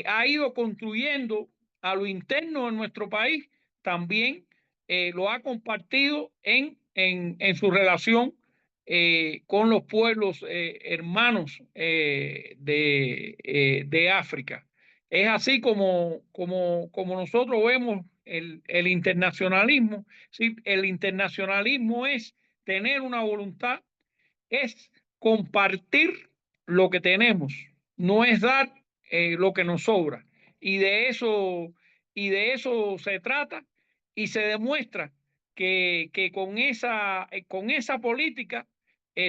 ha ido construyendo a lo interno de nuestro país, también lo ha compartido en su relación con los pueblos hermanos de África. Es así como nosotros vemos el internacionalismo. ¿Sí? El internacionalismo es tener una voluntad, es compartir lo que tenemos, no es dar lo que nos sobra. Y de eso se trata, y se demuestra que con esa política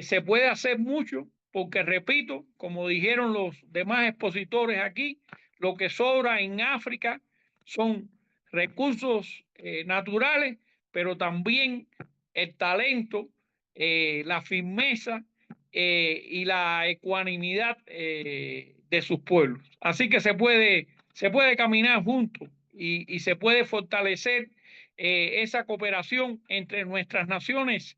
se puede hacer mucho, porque repito, como dijeron los demás expositores aquí, lo que sobra en África son recursos naturales, pero también el talento, la firmeza y la ecuanimidad de sus pueblos. Así que se puede caminar juntos y se puede fortalecer esa cooperación entre nuestras naciones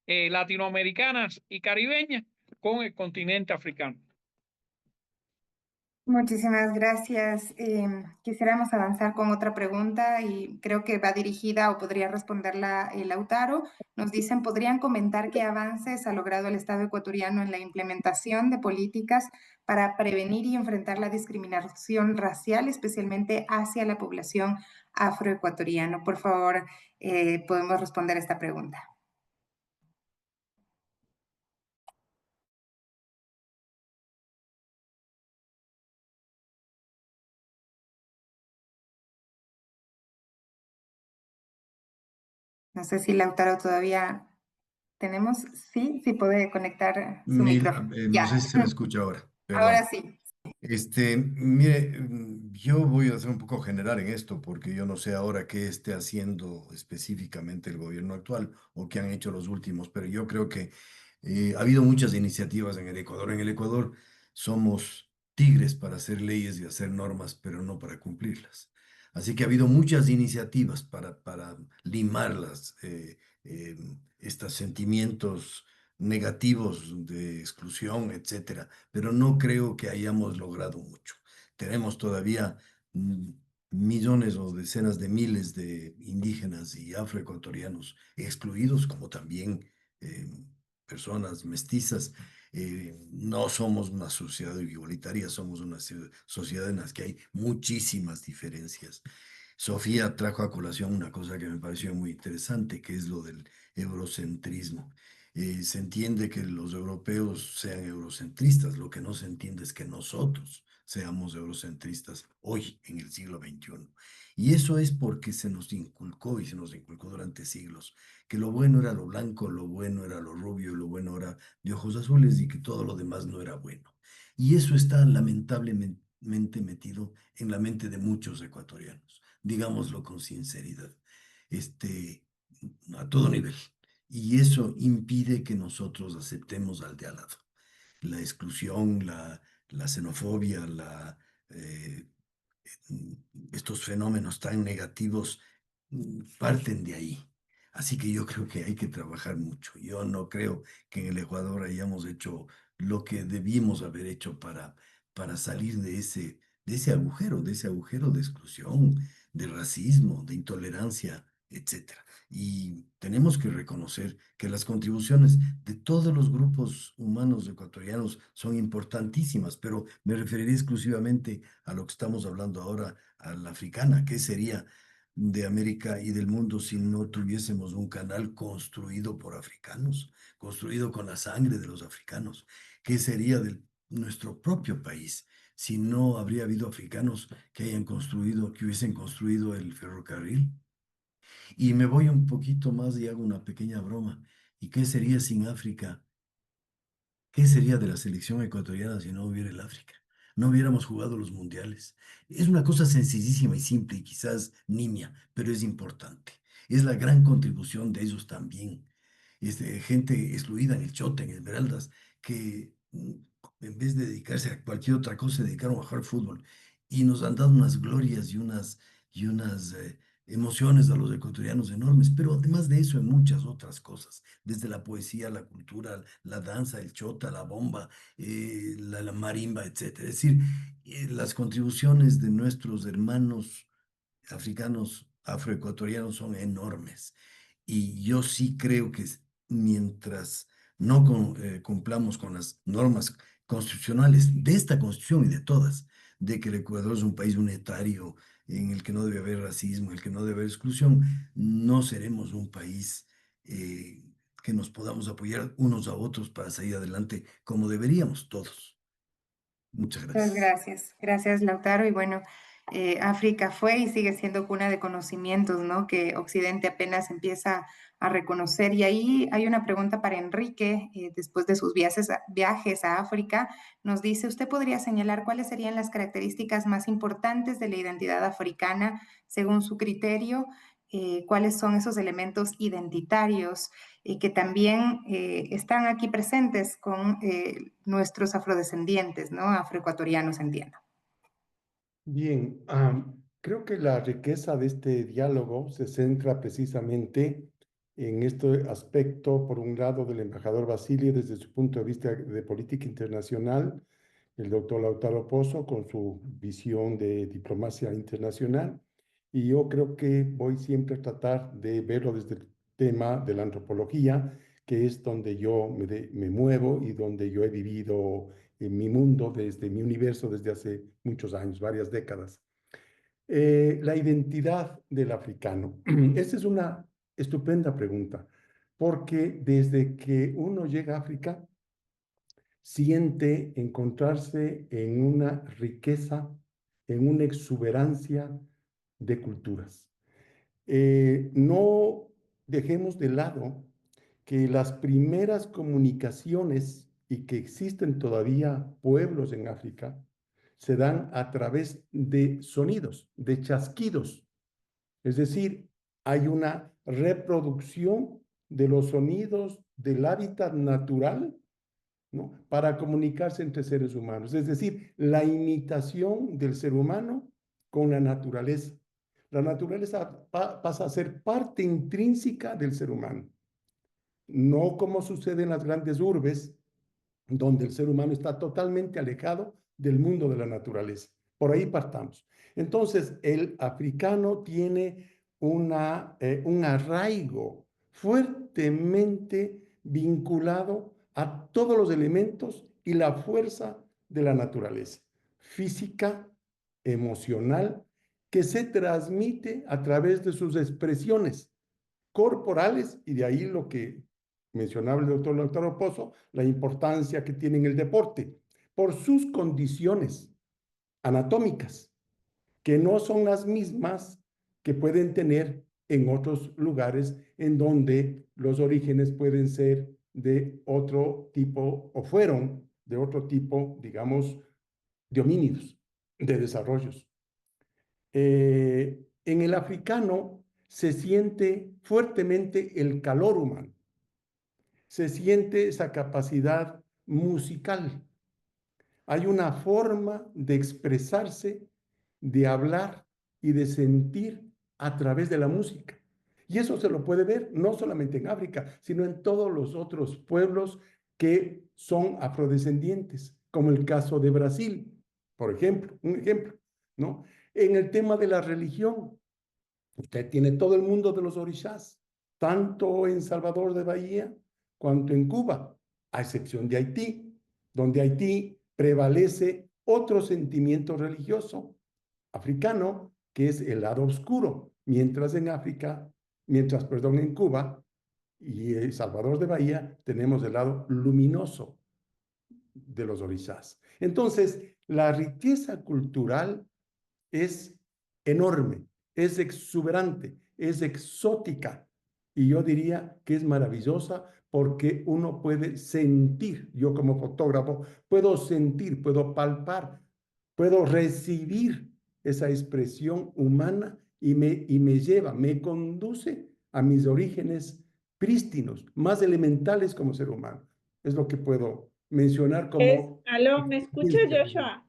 latinoamericanas y caribeñas con el continente africano. Muchísimas gracias. Quisiéramos avanzar con otra pregunta y creo que va dirigida o podría responderla Lautaro. Nos dicen, ¿podrían comentar qué avances ha logrado el Estado ecuatoriano en la implementación de políticas para prevenir y enfrentar la discriminación racial, especialmente hacia la población afroecuatoriana? Por favor, podemos responder esta pregunta. No sé si Lautaro todavía tenemos. Sí, sí puede conectar su micrófono. No Ya. sé si se me escucha ahora, Ahora perdón. sí. Mire, yo voy a ser un poco general en esto porque yo no sé ahora qué esté haciendo específicamente el gobierno actual o qué han hecho los últimos, pero yo creo que ha habido muchas iniciativas en el Ecuador. En el Ecuador somos tigres para hacer leyes y hacer normas, pero no para cumplirlas. Así que ha habido muchas iniciativas para limar estos sentimientos negativos de exclusión, etcétera, pero no creo que hayamos logrado mucho. Tenemos todavía millones o decenas de miles de indígenas y afroecuatorianos excluidos, como también personas mestizas. No somos una sociedad igualitaria, somos una sociedad en la que hay muchísimas diferencias. Sofía trajo a colación una cosa que me pareció muy interesante, que es lo del eurocentrismo. Se entiende que los europeos sean eurocentristas, lo que no se entiende es que nosotros seamos eurocentristas hoy en el siglo XXI. Y eso es porque se nos inculcó y se nos inculcó durante siglos que lo bueno era lo blanco, lo bueno era lo rubio, lo bueno era de ojos azules y que todo lo demás no era bueno. Y eso está lamentablemente metido en la mente de muchos ecuatorianos, digámoslo con sinceridad, a todo nivel. Y eso impide que nosotros aceptemos al de al lado. La exclusión, la xenofobia, eh, estos fenómenos tan negativos parten de ahí. Así que yo creo que hay que trabajar mucho. Yo no creo que en el Ecuador hayamos hecho lo que debimos haber hecho para salir de ese agujero de exclusión, de racismo, de intolerancia etcétera. Y tenemos que reconocer que las contribuciones de todos los grupos humanos ecuatorianos son importantísimas, pero me referiré exclusivamente a lo que estamos hablando ahora, a la africana. ¿Qué sería de América y del mundo si no tuviésemos un canal construido por africanos, construido con la sangre de los africanos? ¿Qué sería de nuestro propio país si no habría habido africanos que hubiesen construido el ferrocarril? Y me voy un poquito más y hago una pequeña broma. ¿Y qué sería sin África? ¿Qué sería de la selección ecuatoriana si no hubiera el África? No hubiéramos jugado los mundiales. Es una cosa sencillísima y simple y quizás nimia, pero es importante. Es la gran contribución de ellos también. Gente excluida en el Chota, en Esmeraldas, que en vez de dedicarse a cualquier otra cosa, se dedicaron a jugar fútbol. Y nos han dado unas glorias y unas emociones a los ecuatorianos enormes, pero además de eso, en muchas otras cosas, desde la poesía, la cultura, la danza, el chota, la bomba, la marimba, etcétera. Es decir, las contribuciones de nuestros hermanos africanos, afroecuatorianos son enormes. Y yo sí creo que mientras no cumplamos con las normas constitucionales de esta constitución y de todas, de que el Ecuador es un país unitario en el que no debe haber racismo, en el que no debe haber exclusión, no seremos un país que nos podamos apoyar unos a otros para salir adelante como deberíamos todos. Muchas Muchas gracias. gracias. Gracias, Lautaro. Y bueno, África fue y sigue siendo cuna de conocimientos, ¿no? Que Occidente apenas empieza a reconocer. Y ahí hay una pregunta para Enrique, después de sus viajes a África. Nos dice, ¿usted podría señalar cuáles serían las características más importantes de la identidad africana según su criterio? ¿Cuáles son esos elementos identitarios que también están aquí presentes con nuestros afrodescendientes, ¿no? Afroecuatorianos, entiendo. Bien, creo que la riqueza de este diálogo se centra precisamente en este aspecto, por un lado, del embajador Basilio desde su punto de vista de política internacional, el doctor Lautaro Pozo con su visión de diplomacia internacional, y yo creo que voy siempre a tratar de verlo desde el tema de la antropología, que es donde yo me muevo y donde yo he vivido en mi mundo, desde mi universo, desde hace muchos años, varias décadas. La identidad del africano. Esta es una estupenda pregunta, porque desde que uno llega a África, siente encontrarse en una riqueza, en una exuberancia de culturas. No dejemos de lado que las primeras comunicaciones, y que existen todavía pueblos en África, se dan a través de sonidos, de chasquidos. Es decir, hay una reproducción de los sonidos del hábitat natural, ¿no? Para comunicarse entre seres humanos. Es decir, la imitación del ser humano con la naturaleza. La naturaleza pasa a ser parte intrínseca del ser humano. No como sucede en las grandes urbes, donde el ser humano está totalmente alejado del mundo de la naturaleza. Por ahí partamos. Entonces, el africano tiene un arraigo fuertemente vinculado a todos los elementos y la fuerza de la naturaleza, física, emocional, que se transmite a través de sus expresiones corporales, y de ahí lo que mencionaba el doctor Lautaro Pozo, la importancia que tiene en el deporte, por sus condiciones anatómicas, que no son las mismas que pueden tener en otros lugares en donde los orígenes pueden ser de otro tipo o fueron de otro tipo, digamos, de homínidos, de desarrollos. En el africano se siente fuertemente el calor humano, se siente esa capacidad musical. Hay una forma de expresarse, de hablar y de sentir a través de la música. Y eso se lo puede ver no solamente en África, sino en todos los otros pueblos que son afrodescendientes, como el caso de Brasil, por ejemplo, un ejemplo, ¿no? En el tema de la religión, Usted tiene todo el mundo de los orishás, tanto en Salvador de Bahía cuanto en Cuba, a excepción de Haití, donde Haití prevalece otro sentimiento religioso africano, que es el lado oscuro, mientras en Cuba y El Salvador de Bahía tenemos el lado luminoso de los orishás. Entonces, la riqueza cultural es enorme, es exuberante, es exótica y yo diría que es maravillosa porque uno puede sentir, yo como fotógrafo, puedo sentir, puedo palpar, puedo recibir esa expresión humana y me lleva, me conduce a mis orígenes prístinos, más elementales como ser humano. Es lo que puedo mencionar como Aló, ¿me escucha, experiencia. Joshua?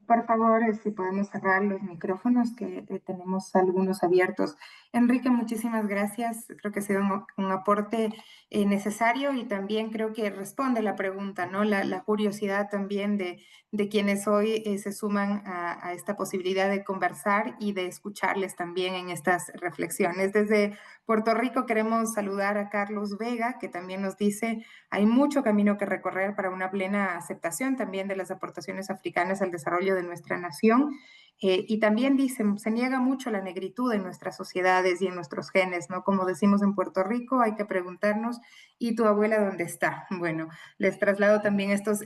Por favor, si podemos cerrar los micrófonos, que tenemos algunos abiertos. Enrique, muchísimas gracias. Creo que ha sido un aporte necesario y también creo que responde la pregunta, ¿no? La curiosidad también de quienes hoy se suman a esta posibilidad de conversar y de escucharles también en estas reflexiones. Desde Puerto Rico queremos saludar a Carlos Vega, que también nos dice: hay mucho camino que recorrer para una plena aceptación también de las aportaciones africanas al desarrollo de nuestra nación. Y también dicen, se niega mucho la negritud en nuestras sociedades y en nuestros genes, ¿no? Como decimos en Puerto Rico, hay que preguntarnos, ¿y tu abuela dónde está? Bueno, les traslado también estos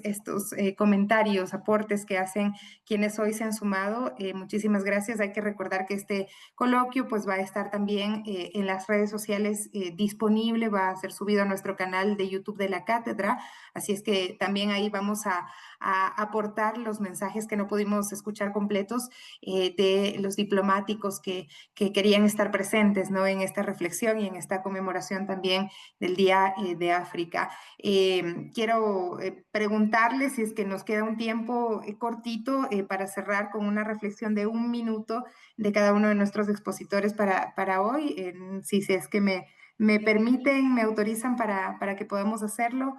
comentarios, aportes que hacen quienes hoy se han sumado. Muchísimas gracias. Hay que recordar que este coloquio pues va a estar también en las redes sociales disponible, va a ser subido a nuestro canal de YouTube de la cátedra, así es que también ahí vamos a aportar los mensajes que no pudimos escuchar completos de los diplomáticos que querían estar presentes, ¿no? En esta reflexión y en esta conmemoración también del Día de África. Quiero preguntarles si es que nos queda un tiempo cortito para cerrar con una reflexión de 1 minuto de cada uno de nuestros expositores para hoy, si es que me permiten, me autorizan para que podamos hacerlo.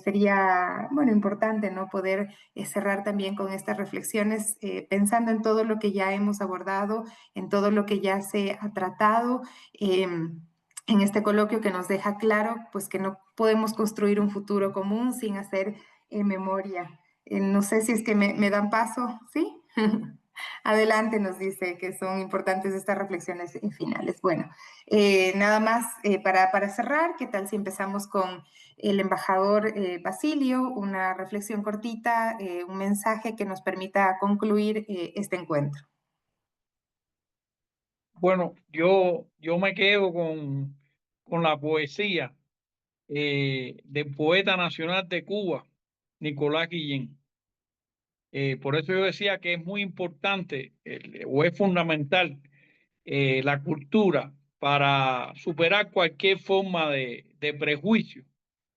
Sería, bueno, importante, ¿no? Poder cerrar también con estas reflexiones, pensando en todo lo que ya hemos abordado, en todo lo que ya se ha tratado en este coloquio, que nos deja claro, pues, que no podemos construir un futuro común sin hacer memoria. No sé si es que me dan paso, ¿sí? Adelante, nos dice que son importantes estas reflexiones finales. Bueno, nada más para cerrar, ¿qué tal si empezamos con el embajador Basilio? Una reflexión cortita, un mensaje que nos permita concluir este encuentro. Bueno, yo me quedo con la poesía del poeta nacional de Cuba, Nicolás Guillén. Por eso yo decía que es muy importante o es fundamental la cultura para superar cualquier forma de prejuicio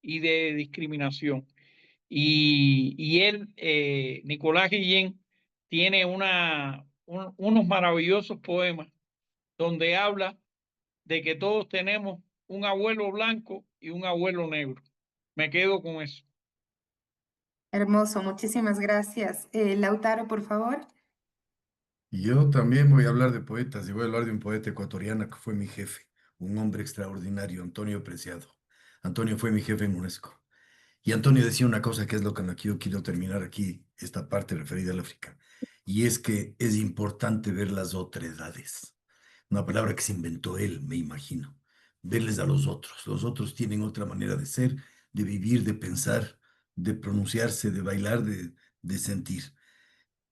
y de discriminación. Y él, Nicolás Guillén, tiene unos maravillosos poemas donde habla de que todos tenemos un abuelo blanco y un abuelo negro. Me quedo con eso. Hermoso, muchísimas gracias. Lautaro, por favor. Yo también voy a hablar de poetas y voy a hablar de un poeta ecuatoriano que fue mi jefe, un hombre extraordinario, Antonio Preciado. Antonio fue mi jefe en UNESCO. Y Antonio decía una cosa que es lo con la que yo quiero terminar aquí, esta parte referida al África, y es que es importante ver las otredades. Una palabra que se inventó él, me imagino. Verles a los otros. Los otros tienen otra manera de ser, de vivir, de pensar, de pronunciarse, de bailar, de sentir.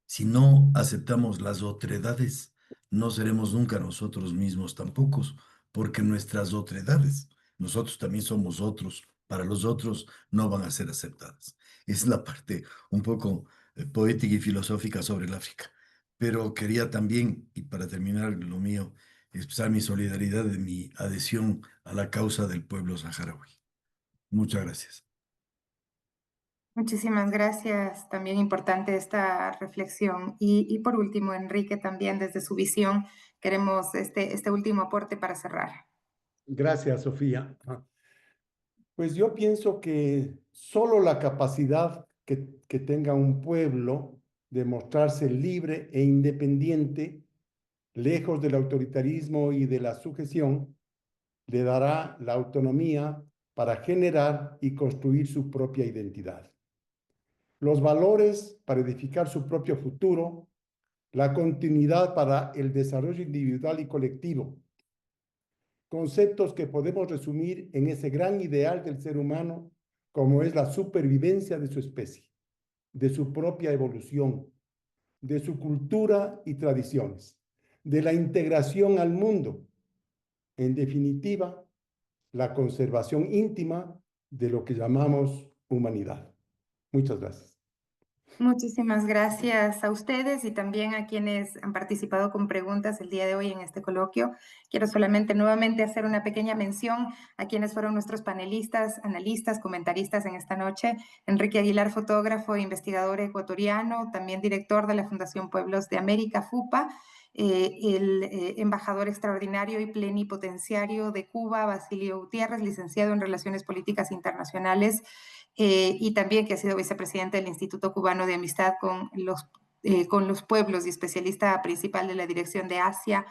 Si no aceptamos las otredades, no seremos nunca nosotros mismos tampoco, porque nuestras otredades, nosotros también somos otros, para los otros no van a ser aceptadas. Es la parte un poco poética y filosófica sobre el África. Pero quería también, y para terminar lo mío, expresar mi solidaridad y mi adhesión a la causa del pueblo saharaui. Muchas gracias. Muchísimas gracias. También importante esta reflexión. Y por último, Enrique, también desde su visión, queremos este último aporte para cerrar. Gracias, Sofía. Pues yo pienso que solo la capacidad que tenga un pueblo de mostrarse libre e independiente lejos del autoritarismo y de la sujeción, le dará la autonomía para generar y construir su propia identidad. Los valores para edificar su propio futuro, la continuidad para el desarrollo individual y colectivo, conceptos que podemos resumir en ese gran ideal del ser humano como es la supervivencia de su especie, de su propia evolución, de su cultura y tradiciones, de la integración al mundo, en definitiva, la conservación íntima de lo que llamamos humanidad. Muchas gracias. Muchísimas gracias a ustedes y también a quienes han participado con preguntas el día de hoy en este coloquio. Quiero solamente nuevamente hacer una pequeña mención a quienes fueron nuestros panelistas, analistas, comentaristas en esta noche. Enrique Aguilar, fotógrafo e investigador ecuatoriano, también director de la Fundación Pueblos de América, FUPA. El embajador extraordinario y plenipotenciario de Cuba, Basilio Gutiérrez, licenciado en Relaciones Políticas Internacionales, y también que ha sido vicepresidente del Instituto Cubano de Amistad con los Pueblos y especialista principal de la Dirección de Asia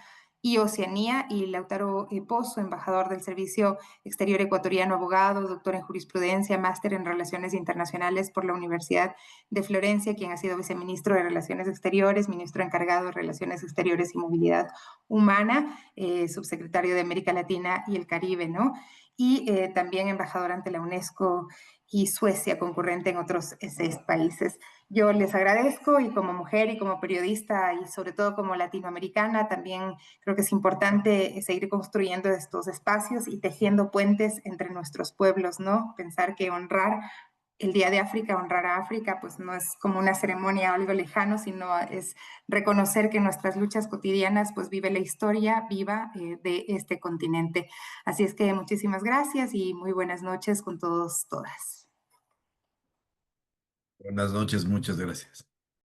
y Oceanía, y Lautaro Pozo, embajador del Servicio Exterior Ecuatoriano, abogado, doctor en jurisprudencia, máster en Relaciones Internacionales por la Universidad de Florencia, quien ha sido viceministro de Relaciones Exteriores, ministro encargado de Relaciones Exteriores y Movilidad Humana, subsecretario de América Latina y el Caribe, ¿no? Y también embajador ante la UNESCO y Suecia, concurrente en otros 6 países. Yo les agradezco, y como mujer y como periodista y sobre todo como latinoamericana, también creo que es importante seguir construyendo estos espacios y tejiendo puentes entre nuestros pueblos, ¿no? Pensar que honrar el Día de África, honrar a África, pues no es como una ceremonia o algo lejano, sino es reconocer que en nuestras luchas cotidianas pues vive la historia viva de este continente. Así es que muchísimas gracias y muy buenas noches con todos, todas. Buenas noches, muchas gracias.